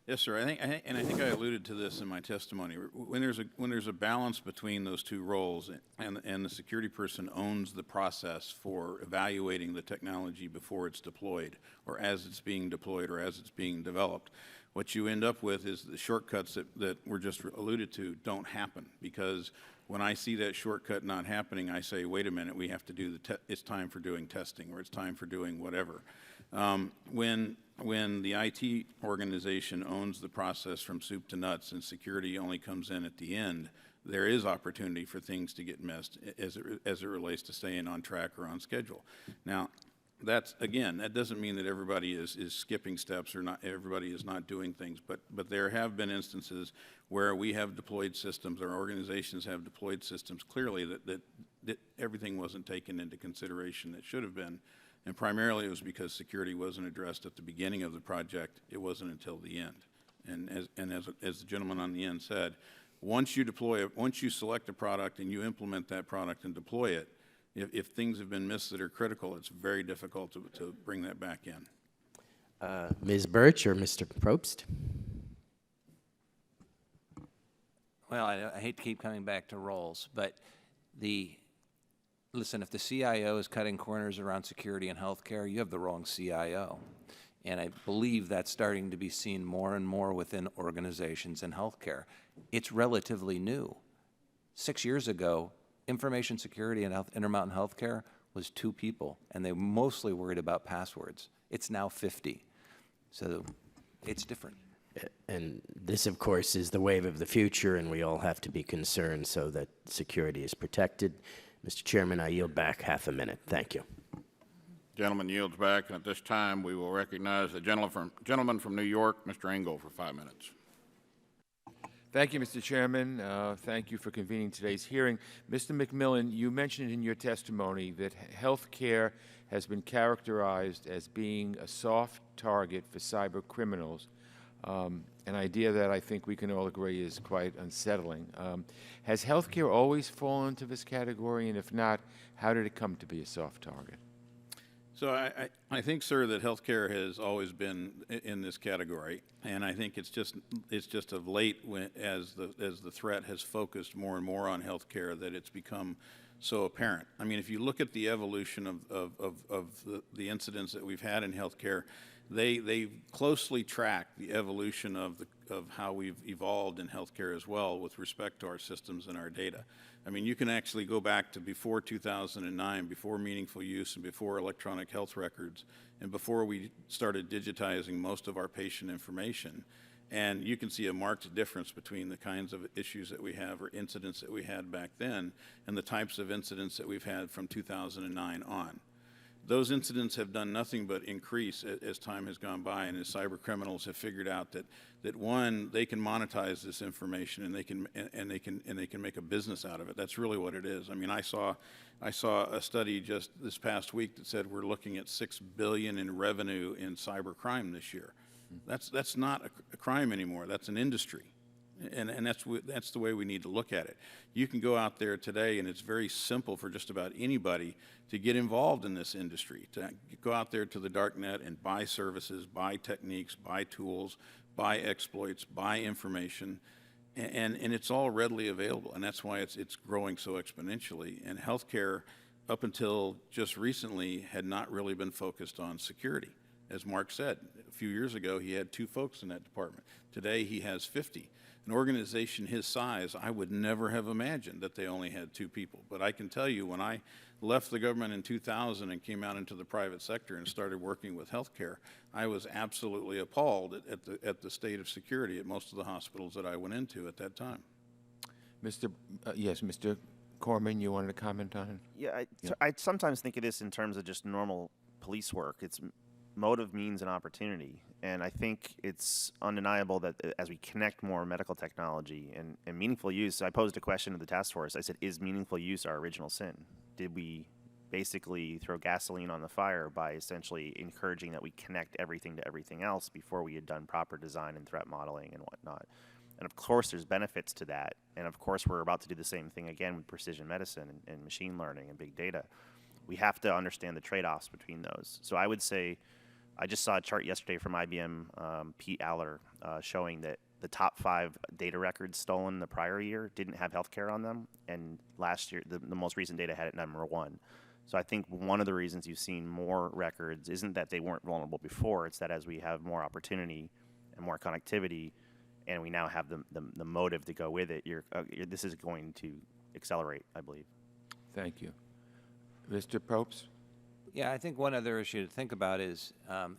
Yes, sir. I think I alluded to this in my testimony. When there's a balance between those two roles, and the security person owns the process for evaluating the technology before it's deployed, or as it's being deployed, or as it's being developed, what you end up with is the shortcuts that were just alluded to don't happen, because when I see that shortcut not happening, I say, wait a minute, we have to do it's time for doing testing, or it's time for doing whatever. When the IT organization owns the process from soup to nuts and security only comes in at the end, there is opportunity for things to get missed as it relates to staying on track or on schedule. Now, that doesn't mean that everybody is skipping steps, or not everybody is not doing things, but there have been instances where we have deployed systems, or organizations have deployed systems clearly that everything wasn't taken into consideration that should have been, and primarily it was because security wasn't addressed at the beginning of the project. It wasn't until the end. And as the gentleman on the end said, once you select a product and you implement that product and deploy it, if things have been missed that are critical, it's very difficult to bring that back in. Ms. Birch or Mr. Probst? Well, I hate to keep coming back to roles, but the Listen, if the CIO is cutting corners around security and healthcare, you have the wrong CIO. And I believe that's starting to be seen more and more within organizations in healthcare. It's relatively new. 6 years ago, information security and Intermountain Healthcare was 2 people, and they were mostly worried about passwords. It's now 50. So it's different. And this, of course, is the wave of the future, and we all have to be concerned so that security is protected. Mr. Chairman, I yield back half a minute. Thank you. Gentleman yields back, and at this time, we will recognize the gentleman from New York, Mr. Engel, for 5 minutes. Thank you, Mr. Chairman. Thank you for convening today's hearing. Mr. McMillan, you mentioned in your testimony that health care has been characterized as being a soft target for cyber criminals, an idea that I think we can all agree is quite unsettling. Has health care always fallen into this category, and if not, how did it come to be a soft target? So I think, sir, that healthcare has always been in this category, and I think it's just of late, as the threat has focused more and more on healthcare, that it's become so apparent. I mean, if you look at the evolution of the incidents that we've had in healthcare, they closely track the evolution of how we've evolved in healthcare as well with respect to our systems and our data. I mean, you can actually go back to before 2009, before meaningful use and before electronic health records, and before we started digitizing most of our patient information. And you can see a marked difference between the kinds of issues that we have or incidents that we had back then and the types of incidents that we've had from 2009 on. Those incidents have done nothing but increase as time has gone by, and as cyber criminals have figured out that one, they can monetize this information and they can make a business out of it. That's really what it is. I mean, I saw a study just this past week that said we're looking at $6 billion in revenue in cyber crime this year. That's not a crime anymore. That's an industry. And that's the way we need to look at it. You can go out there today, and it's very simple for just about anybody to get involved in this industry, to go out there to the dark net and buy services, buy techniques, buy tools, buy exploits, buy information, and it's all readily available, and that's why it's growing so exponentially. And healthcare, up until just recently, had not really been focused on security. As Mark said, a few years ago, he had 2 folks in that department. Today, he has 50. An organization his size, I would never have imagined that they only had 2 people. But I can tell you, when I left the government in 2000 and came out into the private sector and started working with healthcare, I was absolutely appalled at the state of security at most of the hospitals that I went into at that time. Yes, Mr. Corman, you wanted to comment on it? Yeah, I sometimes think of this in terms of just normal police work. It's motive, means, and opportunity. And I think it's undeniable that as we connect more medical technology and meaningful use, I posed a question to the task force. I said, is meaningful use our original sin? Did we basically throw gasoline on the fire by essentially encouraging that we connect everything to everything else before we had done proper design and threat modeling and whatnot? And of course, there's benefits to that. And of course, we're about to do the same thing again with precision medicine and machine learning and big data. We have to understand the trade-offs between those. So I would say, I just saw a chart yesterday from IBM, Pete Aller, showing that the top 5 data records stolen the prior year didn't have healthcare on them, and last year, the most recent data had it number 1. So I think one of the reasons you've seen more records isn't that they weren't vulnerable before, it's that as we have more opportunity and more connectivity, and we now have the motive to go with it, this is going to accelerate, I believe. Thank you. Mr. Probst? Yeah, I think one other issue to think about is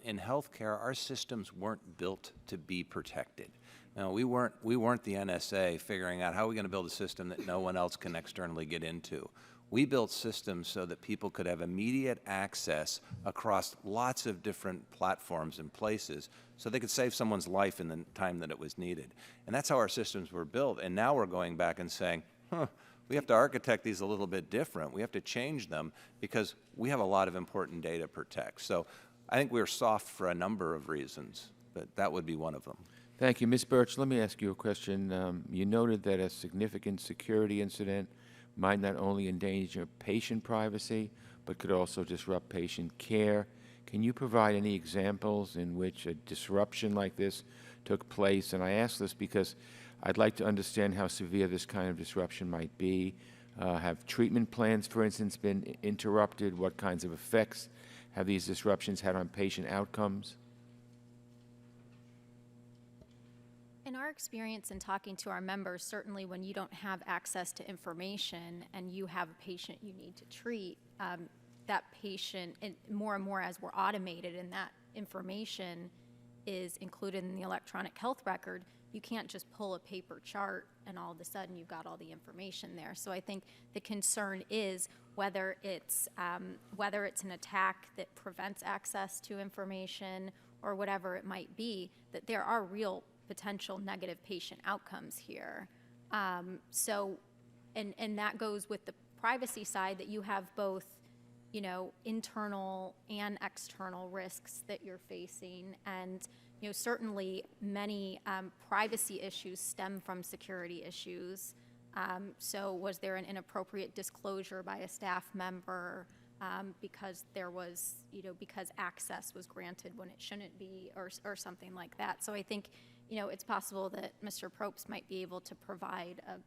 in healthcare, our systems weren't built to be protected. Now, we weren't the NSA figuring out how are we going to build a system that no one else can externally get into. We built systems so that people could have immediate access across lots of different platforms and places so they could save someone's life in the time that it was needed. And that's how our systems were built. And now we're going back and saying, we have to architect these a little bit different. We have to change them because we have a lot of important data to protect. So I think we're soft for a number of reasons, but that would be one of them. Thank you. Ms. Birch, let me ask you a question. You noted that a significant security incident might not only endanger patient privacy, but could also disrupt patient care. Can you provide any examples in which a disruption like this took place? And I ask this because I'd like to understand how severe this kind of disruption might be. Have treatment plans, for instance, been interrupted? What kinds of effects have these disruptions had on patient outcomes? In our experience in talking to our members, certainly when you don't have access to information and you have a patient you need to treat, that patient, and more as we're automated and that information is included in the electronic health record, you can't just pull a paper chart and all of a sudden you've got all the information there. So I think the concern is whether it's an attack that prevents access to information or whatever it might be, that there are real potential negative patient outcomes here. And that goes with the privacy side, that you have both, you know, internal and external risks that you're facing. And, you know, certainly many privacy issues stem from security issues. So was there an inappropriate disclosure by a staff member because there was, you know, because access was granted when it shouldn't be, or something like that. So I think, you know, it's possible that Mr. Probst might be able to provide a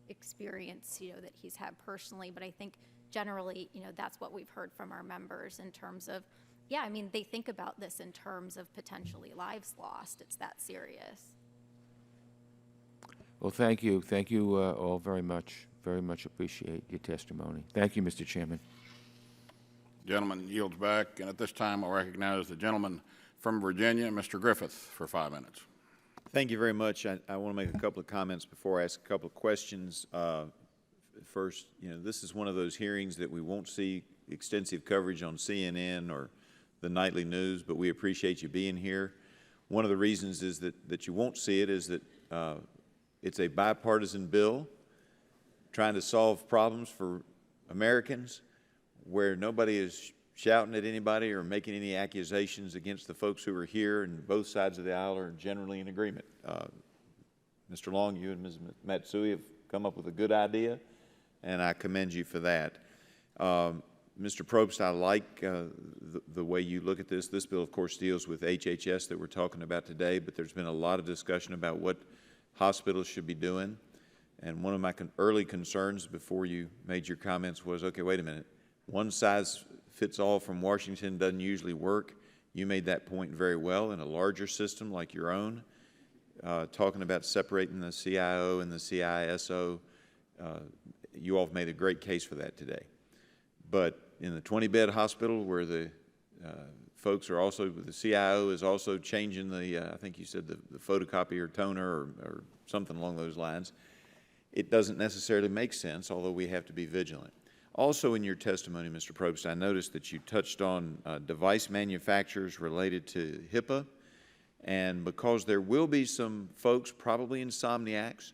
experience, you know, that he's had personally, but I think generally, you know, that's what we've heard from our members in terms of, yeah, I mean, they think about this in terms of potentially lives lost. It's that serious. Well, thank you. Thank you all very much. Very much appreciate your testimony. Thank you, Mr. Chairman. Gentleman yields back, and at this time I'll recognize the gentleman from Virginia, Mr. Griffith, for 5 minutes. Thank you very much. I want to make a couple of comments before I ask a couple of questions. First, you know, this is one of those hearings that we won't see extensive coverage on CNN or the nightly news, but we appreciate you being here. One of the reasons is that you won't see it is that it's a bipartisan bill trying to solve problems for Americans where nobody is shouting at anybody or making any accusations against the folks who are here, and both sides of the aisle are generally in agreement. Mr. Long, you and Ms. Matsui have come up with a good idea, and I commend you for that. Mr. Probst, I like the way you look at this. This bill, of course, deals with HHS that we're talking about today, but there's been a lot of discussion about what hospitals should be doing. And one of my early concerns before you made your comments was, okay, wait a minute. One size fits all from Washington doesn't usually work. You made that point very well. In a larger system like your own, talking about separating the CIO and the CISO, you all have made a great case for that today. But in the 20-bed hospital where the folks are also, the CIO is also changing the, I think you said the photocopier toner or something along those lines, it doesn't necessarily make sense, although we have to be vigilant. Also in your testimony, Mr. Probst, I noticed that you touched on device manufacturers related to HIPAA, and because there will be some folks, probably insomniacs,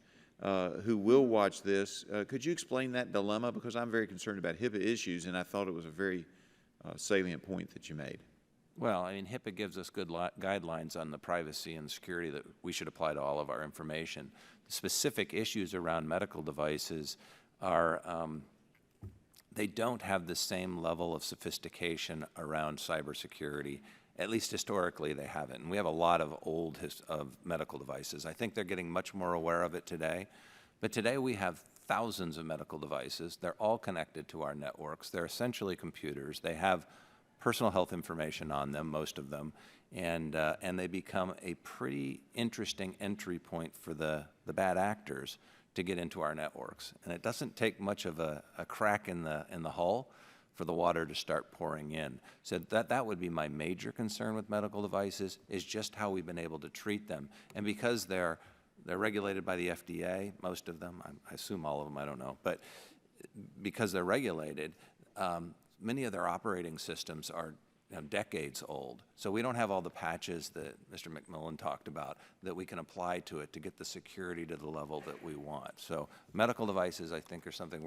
who will watch this, could you explain that dilemma? Because I'm very concerned about HIPAA issues, and I thought it was a very salient point that you made. Well, I mean, HIPAA gives us good guidelines on the privacy and security that we should apply to all of our information. The specific issues around medical devices are they don't have the same level of sophistication around cybersecurity. At least historically, they haven't. And we have a lot of old medical devices. I think they're getting much more aware of it today. But today we have thousands of medical devices. They're all connected to our networks. They're essentially computers. They have personal health information on them, most of them, and they become a pretty interesting entry point for the bad actors to get into our networks. And it doesn't take much of a crack in the hull for the water to start pouring in. So that would be my major concern with medical devices, is just how we've been able to treat them. And because they're regulated by the FDA, most of them, I assume all of them, I don't know, but because they're regulated, many of their operating systems are decades old. So we don't have all the patches that Mr. McMillan talked about that we can apply to it to get the security to the level that we want. So medical devices, I think, are something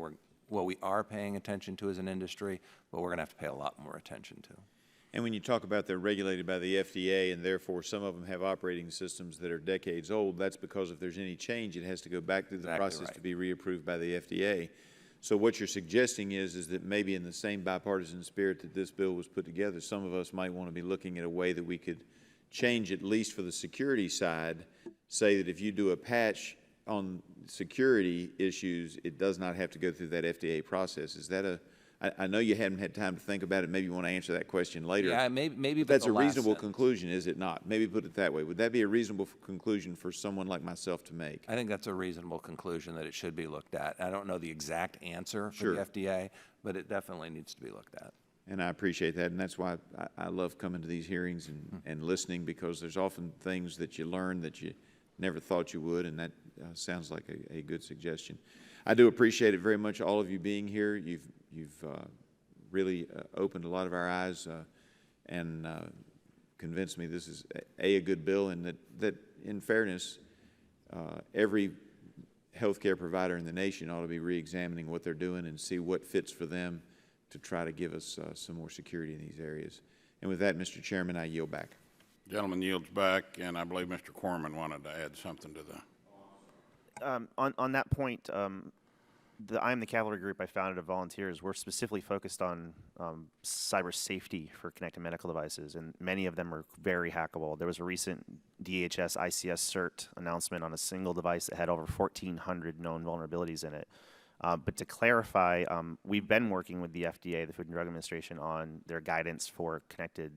we are paying attention to as an industry, but we're going to have to pay a lot more attention to. And when you talk about they're regulated by the FDA and therefore some of them have operating systems that are decades old, that's because if there's any change, it has to go back through the process to be reapproved by the FDA. So what you're suggesting is that maybe in the same bipartisan spirit that this bill was put together, some of us might want to be looking at a way that we could change, at least for the security side, say that if you do a patch on security issues, it does not have to go through that FDA process. Is that I know you haven't had time to think about it. Maybe you want to answer that question later. Yeah, maybe. That's a reasonable conclusion, is it not? Maybe put it that way. Would that be a reasonable conclusion for someone like myself to make? I think that's a reasonable conclusion that it should be looked at. I don't know the exact answer for Sure. the FDA, but it definitely needs to be looked at. And I appreciate that, and that's why I love coming to these hearings and listening, because there's often things that you learn that you never thought you would, and that sounds like a good suggestion. I do appreciate it very much, all of you being here. You've really opened a lot of our eyes and convinced me this is a good bill, and that in fairness, every healthcare provider in the nation ought to be re-examining what they're doing and see what fits for them to try to give us some more security in these areas. And with that, Mr. Chairman, I yield back. Gentleman yields back, and I believe Mr. Corman wanted to add something to the. On that point, I'm the Cavalry Group I founded of volunteers. We're specifically focused on cyber safety for connected medical devices, and many of them are very hackable. There was a recent DHS ICS CERT announcement on a single device that had over 1,400 known vulnerabilities in it. But to clarify, we've been working with the FDA, the Food and Drug Administration, on their guidance for connected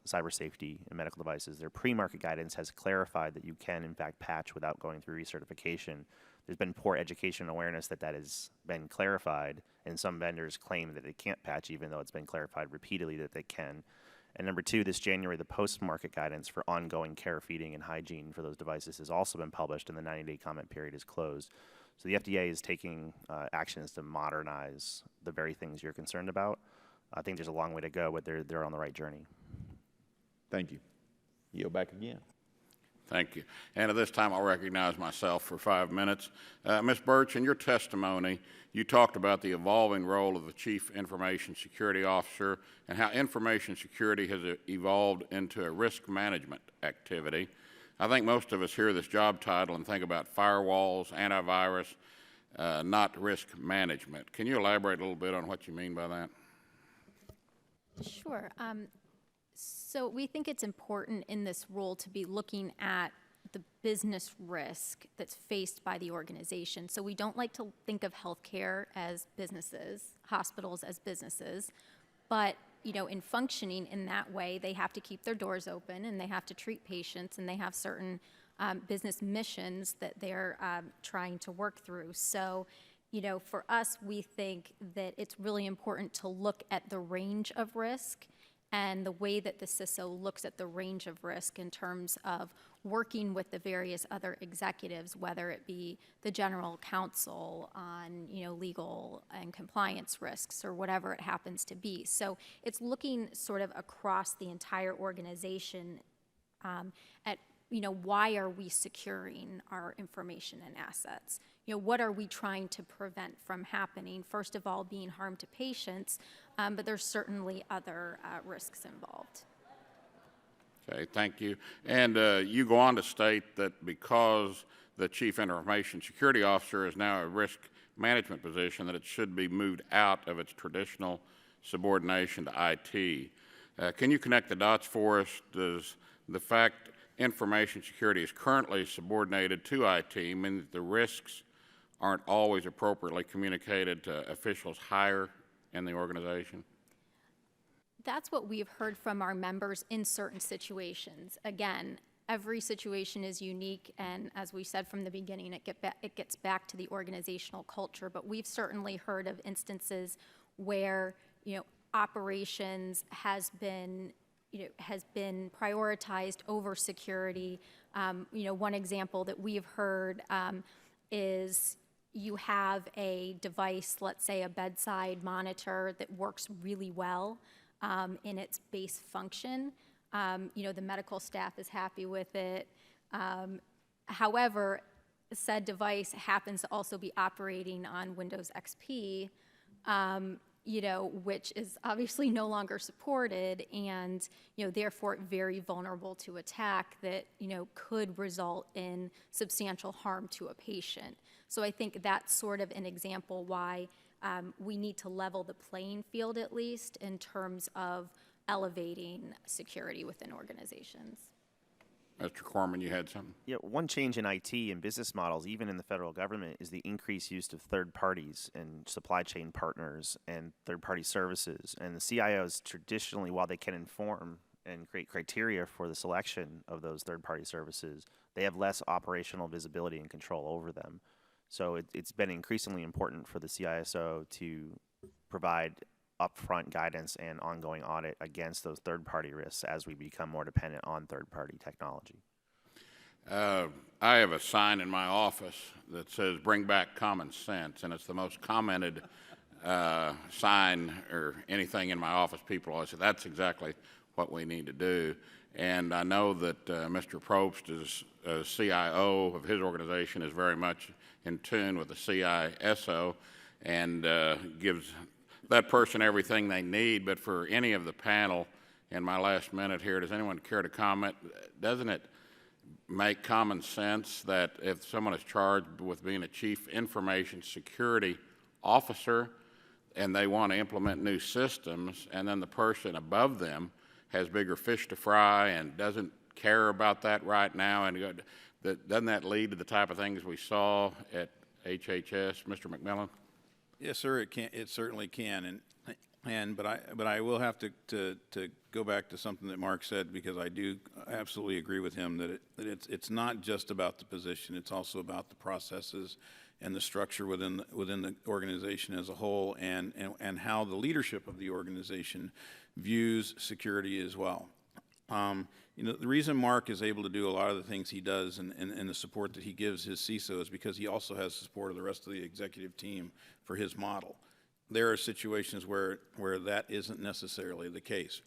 cyber safety in medical devices. Their pre-market guidance has clarified that you can, in fact, patch without going through recertification. There's been poor education and awareness that has been clarified, and some vendors claim that they can't patch even though it's been clarified repeatedly that they can. And number two, this January, the post-market guidance for ongoing care, feeding, and hygiene for those devices has also been published, and the 90-day comment period is closed. So the FDA is taking actions to modernize the very things you're concerned about. I think there's a long way to go, but they're on the right journey. Thank you. Yield back again. Thank you. And at this time, I'll recognize myself for 5 minutes. Ms. Birch, in your testimony, you talked about the evolving role of the Chief Information Security Officer and how information security has evolved into a risk management activity. I think most of us hear this job title and think about firewalls, antivirus, not risk management. Can you elaborate a little bit on what you mean by that? Sure. So we think it's important in this role to be looking at the business risk that's faced by the organization. So we don't like to think of healthcare as businesses, hospitals as businesses, but in functioning in that way, they have to keep their doors open and they have to treat patients and they have certain business missions that they're trying to work through. So, for us, we think that it's really important to look at the range of risk and the way that the CISO looks at the range of risk in terms of working with the various other executives, whether it be the general counsel on, legal and compliance risks or whatever it happens to be. So it's looking sort of across the entire organization at, why are we securing our information and assets? What are we trying to prevent from happening? First of all, being harm to patients, but there's certainly other risks involved. Okay, thank you. And you go on to state that because the Chief Information Security Officer is now a risk management position, that it should be moved out of its traditional subordination to IT. Can you connect the dots for us? Does the fact information security is currently subordinated to IT mean that the risks aren't always appropriately communicated to officials higher in the organization? That's what we've heard from our members in certain situations. Again, every situation is unique, and as we said from the beginning, it gets back to the organizational culture. But we've certainly heard of instances where operations has been prioritized over security. One example that we've heard is you have a device, let's say a bedside monitor that works really well in its base function. The medical staff is happy with it. However, said device happens to also be operating on Windows XP, which is obviously no longer supported and, therefore very vulnerable to attack that, could result in substantial harm to a patient. So I think that's sort of an example why we need to level the playing field, at least, in terms of elevating security within organizations. Mr. Corman, you had something? Yeah, one change in IT and business models, even in the federal government, is the increased use of third parties and supply chain partners and third-party services. And the CIOs traditionally, while they can inform and create criteria for the selection of those third-party services, they have less operational visibility and control over them. So it's been increasingly important for the CISO to provide upfront guidance and ongoing audit against those third-party risks as we become more dependent on third-party technology. I have a sign in my office that says "Bring back common sense," and it's the most commented sign or anything in my office. People always say that's exactly what we need to do. And I know that Mr. Probst, as CIO of his organization, is very much in tune with the CISO and gives that person everything they need. But for any of the panel, in my last minute here, does anyone care to comment? Doesn't it make common sense that if someone is charged with being a chief information security officer and they want to implement new systems, and then the person above them has bigger fish to fry and doesn't care about that right now, and doesn't that lead to the type of things we saw at HHS, Mr. McMillan? Yes, sir. It can. It certainly can. But I will have to go back to something that Mark said, because I do absolutely agree with him that it's not just about the position. It's also about the processes and the structure within the organization as a whole, and how the leadership of the organization views security as well. You know, the reason Mark is able to do a lot of the things he does and the support that he gives his CISO is because he also has the support of the rest of the executive team for his model. There are situations where that isn't necessarily the case.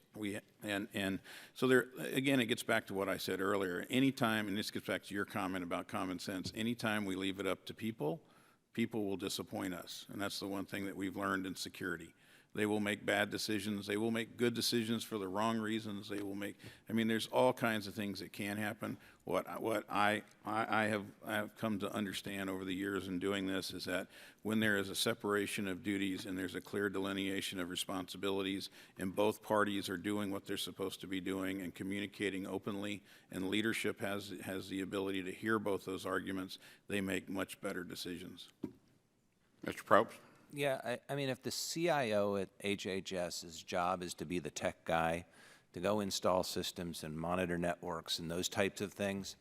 So there again, it gets back to what I said earlier. Anytime, and this gets back to your comment about common sense, anytime we leave it up to people, people will disappoint us, and that's the one thing that we've learned in security. They will make bad decisions. They will make good decisions for the wrong reasons. They will make, I mean, there's all kinds of things that can happen. What I have come to understand over the years in doing this is that when there is a separation of duties and there's a clear delineation of responsibilities, and both parties are doing what they're supposed to be doing and communicating openly, and leadership has the ability to hear both those arguments, they make much better decisions. Mr. Probst? Yeah, I mean, if the CIO at HHS's job is to be the tech guy, to go install systems and monitor networks and those types of things,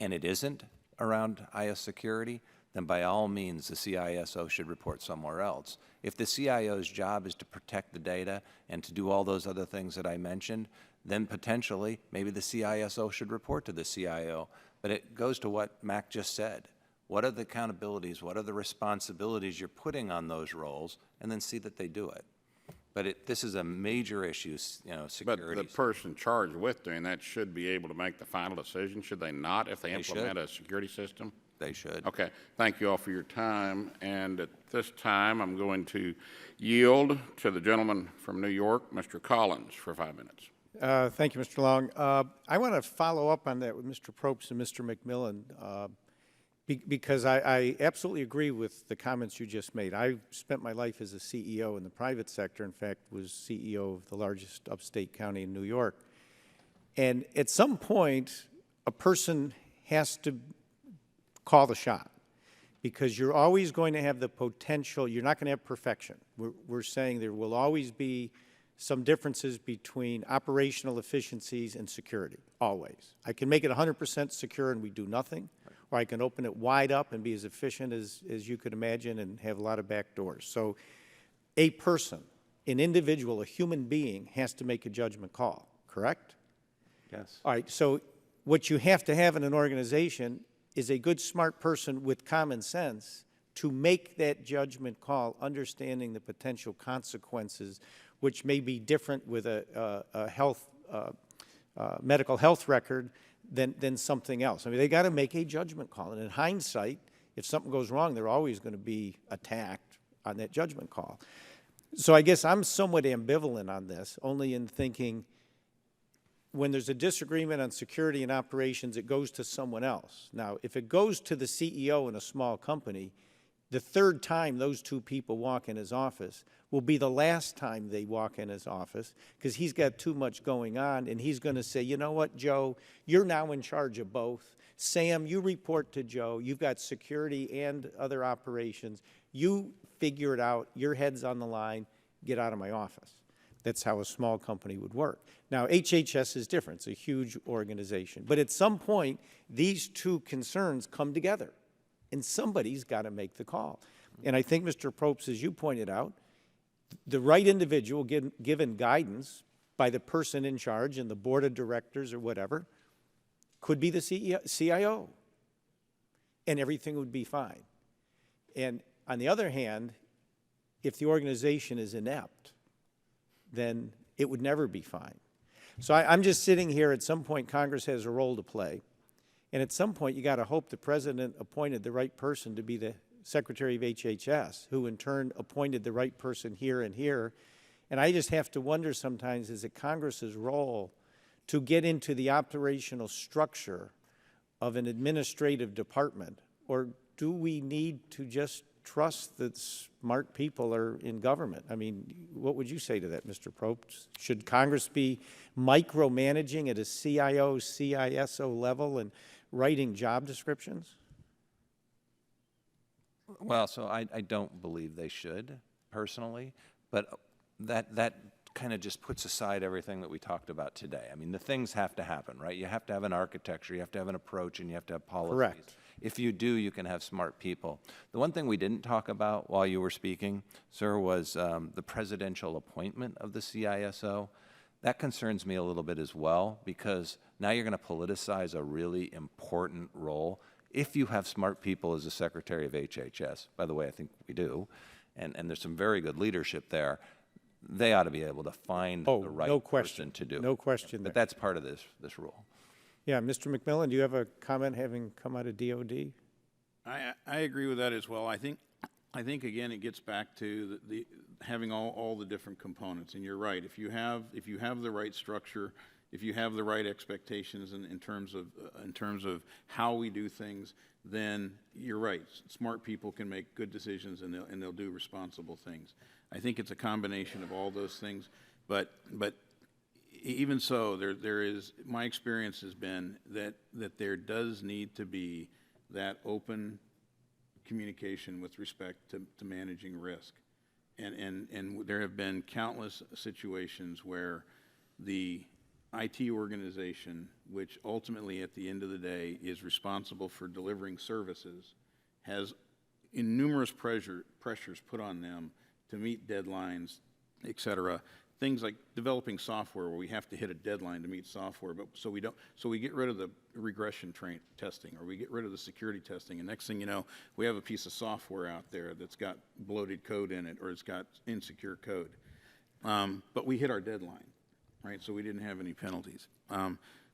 and it isn't around IS security, then by all means the CISO should report somewhere else. If the CIO's job is to protect the data and to do all those other things that I mentioned, then potentially maybe the CISO should report to the CIO. But it goes to what Mac just said. What are the accountabilities? What are the responsibilities you're putting on those roles? And then see that they do it. But this is a major issue, you know, security. But the person charged with doing that should be able to make the final decision, should they not, if they implement a security system? They should. Okay. Thank you all for your time. And at this time, I'm going to yield to the gentleman from New York, Mr. Collins, for 5 minutes. Thank you, Mr. Long. I want to follow up on that with Mr. Probst and Mr. McMillan. Because I absolutely agree with the comments you just made. I spent my life as a CEO in the private sector. In fact, was CEO of the largest upstate county in New York. And at some point, a person has to call the shot, because you're always going to have the potential. You're not going to have perfection. We're saying there will always be some differences between operational efficiencies and security, always. I can make it 100% secure and we do nothing, or I can open it wide up and be as efficient as you could imagine and have a lot of back doors. So a person, an individual, a human being has to make a judgment call, correct? Yes. All right, so what you have to have in an organization is a good, smart person with common sense to make that judgment call, understanding the potential consequences, which may be different with a medical health record than something else. I mean, they got to make a judgment call. And in hindsight, if something goes wrong, they're always going to be attacked on that judgment call. So I guess I'm somewhat ambivalent on this, only in thinking when there's a disagreement on security and operations, it goes to someone else. Now, if it goes to the CEO in a small company, The third time those two people walk in his office will be the last time they walk in his office, because he's got too much going on, and he's going to say, you know what, Joe, you're now in charge of both. Sam, you report to Joe. You've got security and other operations. You figure it out. Your head's on the line. Get out of my office. That's how a small company would work. Now, HHS is different. It's a huge organization. But at some point, these two concerns come together, and somebody's got to make the call. And I think, Mr. Probst, as you pointed out, the right individual given guidance by the person in charge and the board of directors or whatever could be the CIO, and everything would be fine. And on the other hand, if the organization is inept, then it would never be fine. So I'm just sitting here. At some point, Congress has a role to play. And at some point, you got to hope the president appointed the right person to be the secretary of HHS, who in turn appointed the right person here and here. And I just have to wonder sometimes, is it Congress's role to get into the operational structure of an administrative department? Or do we need to just trust that smart people are in government? I mean, what would you say to that, Mr. Probst? Should Congress be micromanaging at a CIO, CISO level and writing job descriptions? Well, so I don't believe they should, personally, but that kind of just puts aside everything that we talked about today. I mean, the things have to happen, right? You have to have an architecture, you have to have an approach, and you have to have policies. Correct. If you do, you can have smart people. The one thing we didn't talk about while you were speaking, sir, was the presidential appointment of the CISO. That concerns me a little bit as well, because now you're going to politicize a really important role. If you have smart people as the secretary of HHS, by the way, I think we do, and there's some very good leadership there, they ought to be able to find the right person to do it. No question. But that's part of this rule. Yeah, Mr. McMillan, do you have a comment having come out of DOD? I agree with that as well. I think again it gets back to the having all the different components. And you're right. If you have the right structure, if you have the right expectations in terms of how we do things, then you're right. Smart people can make good decisions, and they'll do responsible things. I think it's a combination of all those things, but even so, there is, my experience has been that there does need to be that open communication with respect to managing risk. And there have been countless situations where the IT organization, which ultimately at the end of the day is responsible for delivering services, has numerous pressures put on them to meet deadlines, et cetera. Things like developing software where we have to hit a deadline to meet software, but so we get rid of the regression testing, or we get rid of the security testing, and next thing you know, we have a piece of software out there that's got bloated code in it, or it's got insecure code. But we hit our deadline, right? So we didn't have any penalties.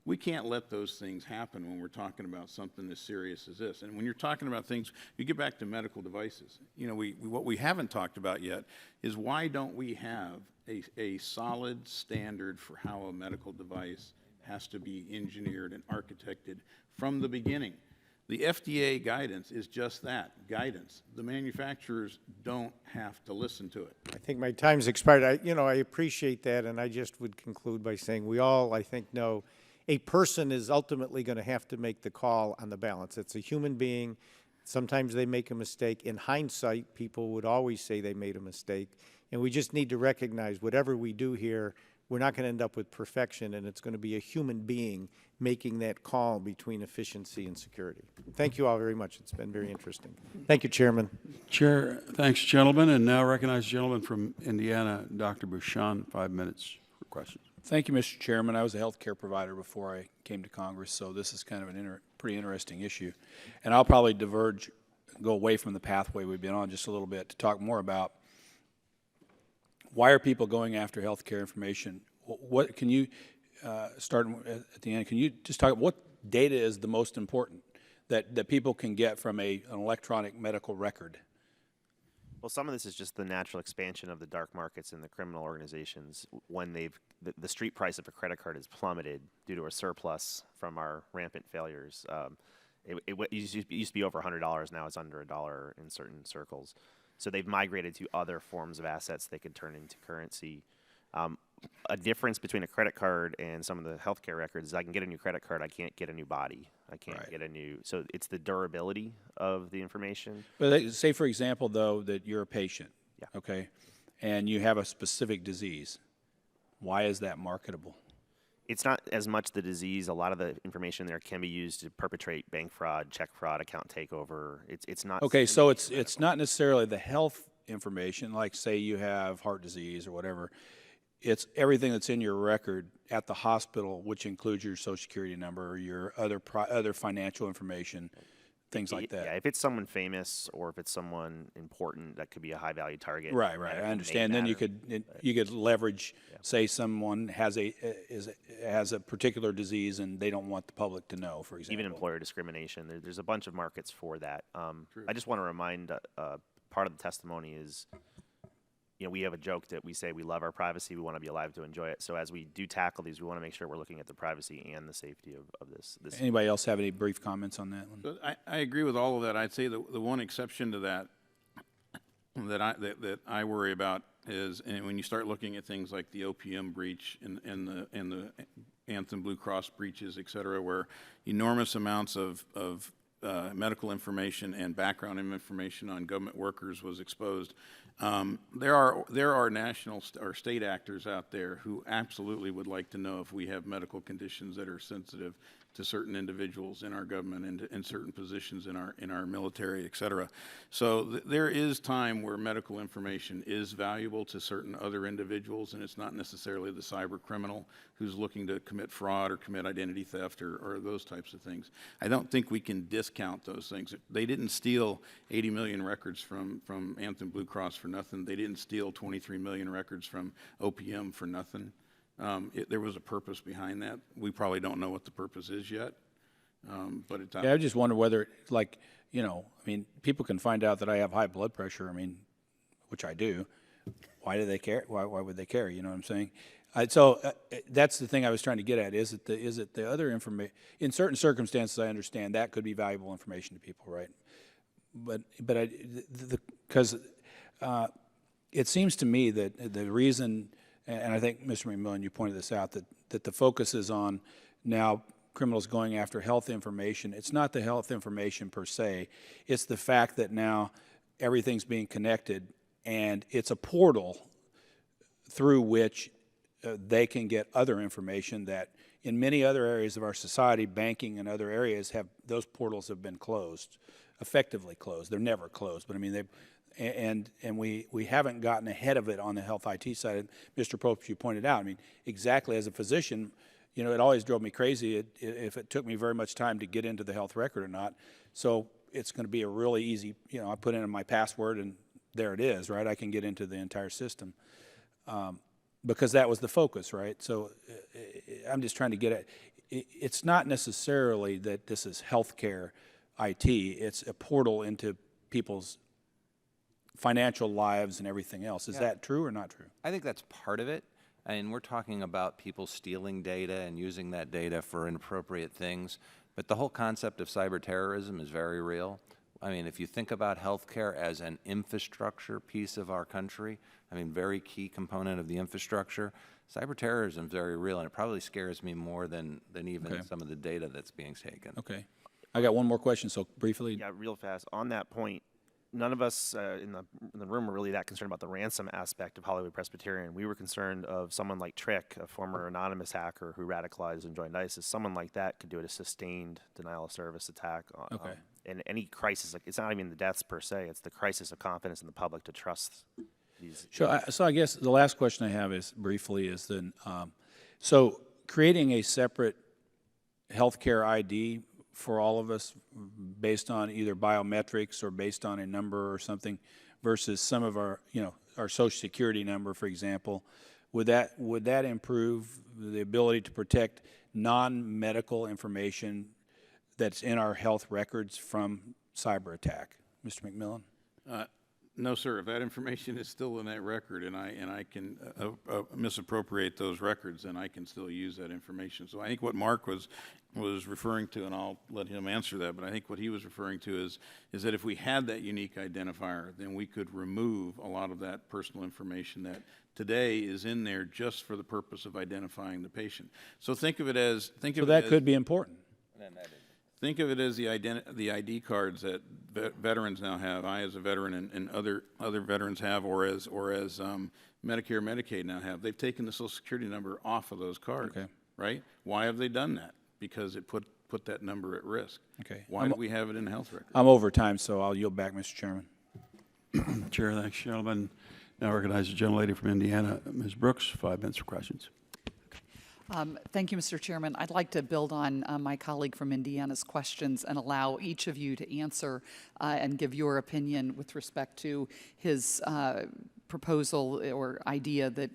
We can't let those things happen when we're talking about something as serious as this. And when you're talking about things, you get back to medical devices. You know, what we haven't talked about yet is why don't we have a solid standard for how a medical device has to be engineered and architected from the beginning? The FDA guidance is just that, guidance. The manufacturers don't have to listen to it. I think my time's expired. I appreciate that, and I just would conclude by saying we all, I think, know a person is ultimately going to have to make the call on the balance. It's a human being. Sometimes they make a mistake. In hindsight, people would always say they made a mistake. And we just need to recognize whatever we do here, we're not going to end up with perfection, and it's going to be a human being making that call between efficiency and security. Thank you all very much. It's been very interesting. Thank you, Chairman. Chair, thanks, gentlemen. And now recognize the gentleman from Indiana, Dr. Bouchon, 5 minutes for questions. Thank you, Mr. Chairman. I was a health care provider before I came to Congress, so this is kind of a pretty interesting issue. And I'll probably go away from the pathway we've been on just a little bit to talk more about why are people going after health care information. What can you, start at the end, can you just talk, what data is the most important that people can get from an electronic medical record? Well, some of this is just the natural expansion of the dark markets and the criminal organizations when the street price of a credit card has plummeted due to a surplus from our rampant failures. It used to be over $100. Now it's under $1 in certain circles. So they've migrated to other forms of assets they could turn into currency. A difference between a credit card and some of the healthcare records is I can get a new credit card, I can't get a new body. I can't get a new, so it's the durability of the information. But say, for example, though, that you're a patient, okay, and you have a specific disease. Why is that marketable? It's not as much the disease. A lot of the information there can be used to perpetrate bank fraud, check fraud, account takeover. It's not. Okay, so it's not necessarily the health information, like say you have heart disease or whatever. It's everything that's in your record at the hospital, which includes your Social Security number or your other financial information, things like that. Yeah, if it's someone famous or if it's someone important, that could be a high value target. Right. I understand. Then you could leverage, say someone has a particular disease and they don't want the public to know, for example. Even employer discrimination. There's a bunch of markets for that. I just want to remind, part of the testimony is, we have a joke that we say we love our privacy, we want to be alive to enjoy it. So as we do tackle these, we want to make sure we're looking at the privacy and the safety of this. Anybody else have any brief comments on that one? So I agree with all of that. I'd say the one exception to that that I worry about is when you start looking at things like the OPM breach and the Anthem Blue Cross breaches, et cetera, where enormous amounts of medical information and background information on government workers was exposed. There are national or state actors out there who absolutely would like to know if we have medical conditions that are sensitive to certain individuals in our government and in certain positions in our military, et cetera. So there is time where medical information is valuable to certain other individuals, and it's not necessarily the cyber criminal who's looking to commit fraud or commit identity theft or those types of things. I don't think we can discount those things. They didn't steal 80 million records from Anthem Blue Cross for nothing. They didn't steal 23 million records from OPM for nothing. There was a purpose behind that. We probably don't know what the purpose is yet, but it's. Yeah, I just wonder whether, people can find out that I have high blood pressure. Which I do. Why do they care? Why would they care? You know what I'm saying? That's the thing I was trying to get at. Is it the other information? In certain circumstances, I understand that could be valuable information to people, right? But because it seems to me that the reason. And I think, Mr. McMillan, you pointed this out, that the focus is on now criminals going after health information. It's not the health information per se. It's the fact that now everything's being connected, and it's a portal through which they can get other information that in many other areas of our society, banking and other areas, those portals have been closed, effectively closed. They're never closed, but we haven't gotten ahead of it on the health IT side. Mr. Probst, you pointed out, exactly as a physician, it always drove me crazy if it took me very much time to get into the health record or not. So it's going to be a really easy, I put in my password and there it is, right? I can get into the entire system because that was the focus, right? So I'm just trying to get at, it's not necessarily that this is healthcare IT. It's a portal into people's financial lives and everything else. Is that true or not true? I think that's part of it. And we're talking about people stealing data and using that data for inappropriate things. But the whole concept of cyber terrorism is very real. If you think about healthcare as an infrastructure piece of our country, very key component of the infrastructure, cyber terrorism is very real, and it probably scares me more than even some of the data that's being taken. Okay. I got one more question, so briefly. Yeah, real fast. On that point, none of us in the room were really that concerned about the ransom aspect of Hollywood Presbyterian. We were concerned of someone like Trick, a former anonymous hacker who radicalized and joined ISIS. Someone like that could do a sustained denial of service attack. And any crisis, it's not even the deaths per se, it's the crisis of confidence in the public to trust these. Sure. So I guess the last question I have is then, so creating a separate healthcare ID for all of us based on either biometrics or based on a number or something versus some of our, our Social Security number, for example, would that improve the ability to protect non-medical information that's in our health records from cyber attack? Mr. McMillan? No, sir. If that information is still in that record and I can misappropriate those records, then I can still use that information. So I think what Mark was referring to, and I'll let him answer that, but I think what he was referring to is that if we had that unique identifier, then we could remove a lot of that personal information that today is in there just for the purpose of identifying the patient. So think of it as could be important. Think of it as the ID cards that veterans now have. I, as a veteran, and other veterans have, or as Medicare, Medicaid now have. They've taken the Social Security number off of those cards. Okay. Right? Why have they done that? Because it put that number at risk. Okay. Why do we have it in the health record? I'm over time, so I'll yield back, Mr. Chairman. Chair, thanks, gentlemen. Now recognize the gentlelady from Indiana, Ms. Brooks, 5 minutes for questions. Thank you, Mr. Chairman. I'd like to build on my colleague from Indiana's questions and allow each of you to answer and give your opinion with respect to his proposal or idea that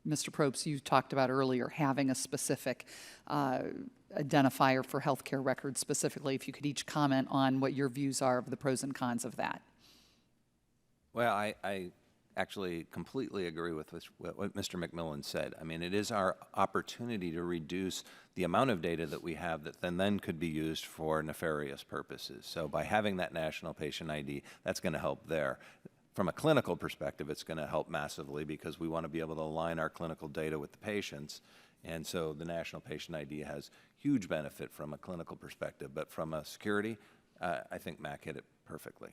Mr. Probst, you talked about earlier, having a specific identifier for healthcare records specifically. If you could each comment on what your views are of the pros and cons of that. Well, I actually completely agree with what Mr. McMillan said. I mean, it is our opportunity to reduce the amount of data that we have that then could be used for nefarious purposes. So by having that national patient ID, that's going to help there. From a clinical perspective, it's going to help massively because we want to be able to align our clinical data with the patients. And so the national patient ID has huge benefit from a clinical perspective. But from a security, I think Mac hit it perfectly.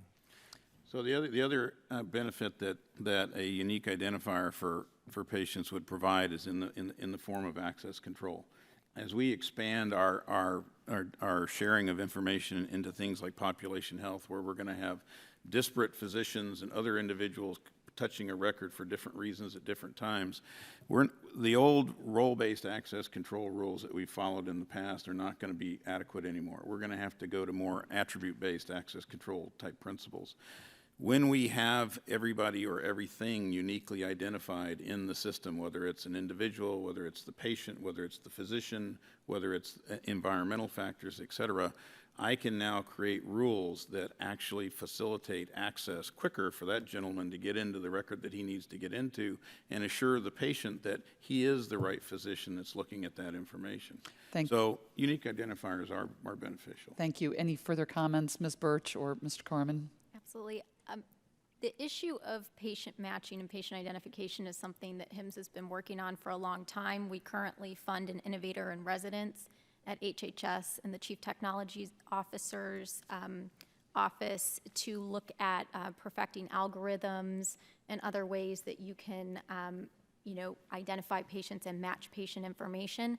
So the other benefit that a unique identifier for patients would provide is in the form of access control. As we expand our sharing of information into things like population health, where we're going to have disparate physicians and other individuals touching a record for different reasons at different times, the old role-based access control rules that we followed in the past are not going to be adequate anymore. We're going to have to go to more attribute-based access control type principles. When we have everybody or everything uniquely identified in the system, whether it's an individual, whether it's the patient, whether it's the physician, whether it's environmental factors, et cetera, I can now create rules that actually facilitate access quicker for that gentleman to get into the record that he needs to get into and assure the patient that he is the right physician that's looking at that information. So unique identifiers are beneficial. Thank you. Any further comments, Ms. Birch or Mr. Corman? Absolutely. The issue of patient matching and patient identification is something that HIMSS has been working on for a long time. We currently fund an innovator in residence at HHS and the Chief Technology Officer's office to look at perfecting algorithms and other ways that you can identify patients and match patient information.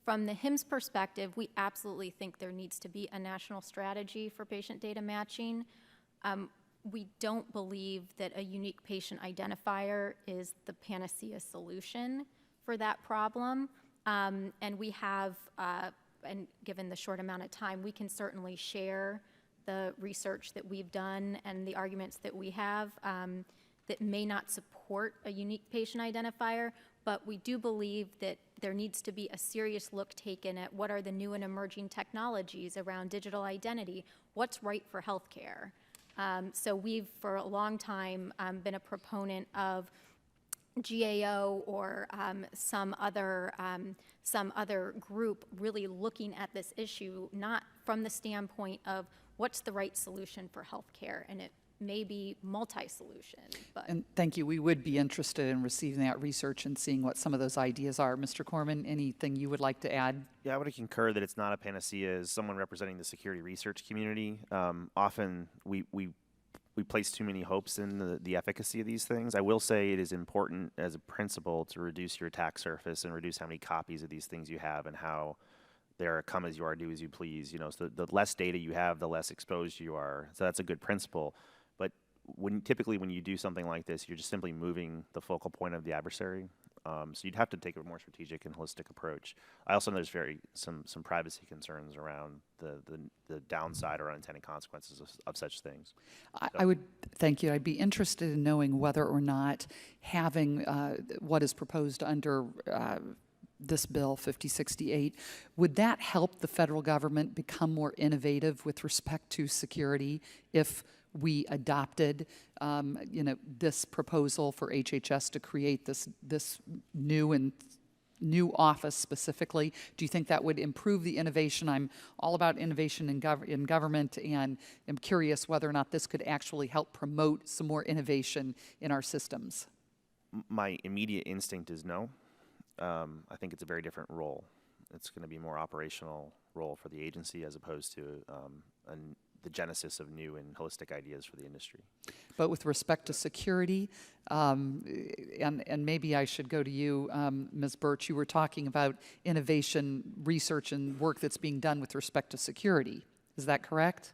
From the HIMSS perspective, we absolutely think there needs to be a national strategy for patient data matching. We don't believe that a unique patient identifier is the panacea solution for that problem. And we have, and given the short amount of time, we can certainly share the research that we've done and the arguments that we have that may not support a unique patient identifier, but we do believe that there needs to be a serious look taken at what are the new and emerging technologies around digital identity, what's right for healthcare. So we've, for a long time, been a proponent of GAO or some other group really looking at this issue, not from the standpoint of what's the right solution for healthcare, and it may be multi-solution. And thank you. We would be interested in receiving that research and seeing what some of those ideas are. Mr. Corman, anything you would like to add? Yeah, I would concur that it's not a panacea. As someone representing the security research community, often we place too many hopes in the efficacy of these things. I will say it is important as a principle to reduce your attack surface and reduce how many copies of these things you have and how they're come as you are, do as you please. So the less data you have, the less exposed you are. So that's a good principle. But typically when you do something like this, you're just simply moving the focal point of the adversary. So you'd have to take a more strategic and holistic approach. I also know there's some privacy concerns around the downside or unintended consequences of such things. I would, thank you. I'd be interested in knowing whether or not having what is proposed under this bill, 5068, would that help the federal government become more innovative with respect to security if we adopted, this proposal for HHS to create this new office specifically? Do you think that would improve the innovation? I'm all about innovation in government, and I'm curious whether or not this could actually help promote some more innovation in our systems. My immediate instinct is no. I think it's a very different role. It's going to be a more operational role for the agency as opposed to the genesis of new and holistic ideas for the industry. But with respect to security, and maybe I should go to you, Ms. Birch, you were talking about innovation, research, and work that's being done with respect to security. Is that correct?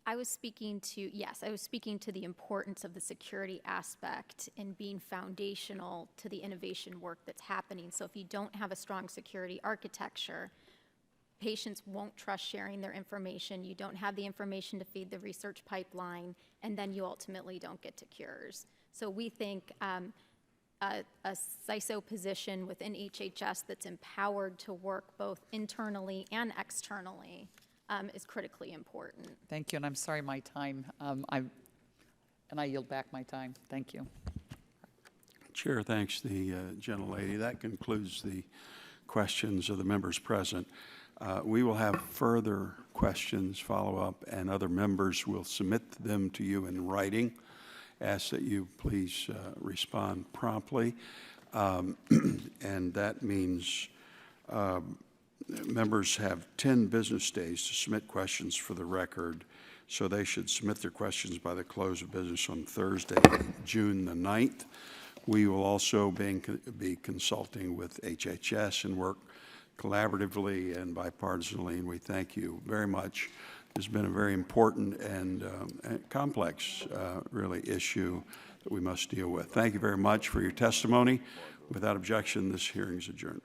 I was speaking to the importance of the security aspect in being foundational to the innovation work that's happening. So if you don't have a strong security architecture, patients won't trust sharing their information. You don't have the information to feed the research pipeline, and then you ultimately don't get to cures. So we think a CISO position within HHS that's empowered to work both internally and externally is critically important. Thank you, and I'm sorry my time, I yield back my time. Thank you. Chair thanks the gentlelady. That concludes the questions of the members present. We will have further questions, follow-up, and other members will submit them to you in writing. Ask that you please respond promptly. And that means members have 10 business days to submit questions for the record, so they should submit their questions by the close of business on Thursday, June the 9th. We will also be consulting with HHS and work collaboratively and bipartisanly, and we thank you very much. It's been a very important and complex, really, issue that we must deal with. Thank you very much for your testimony. Without objection, this hearing is adjourned.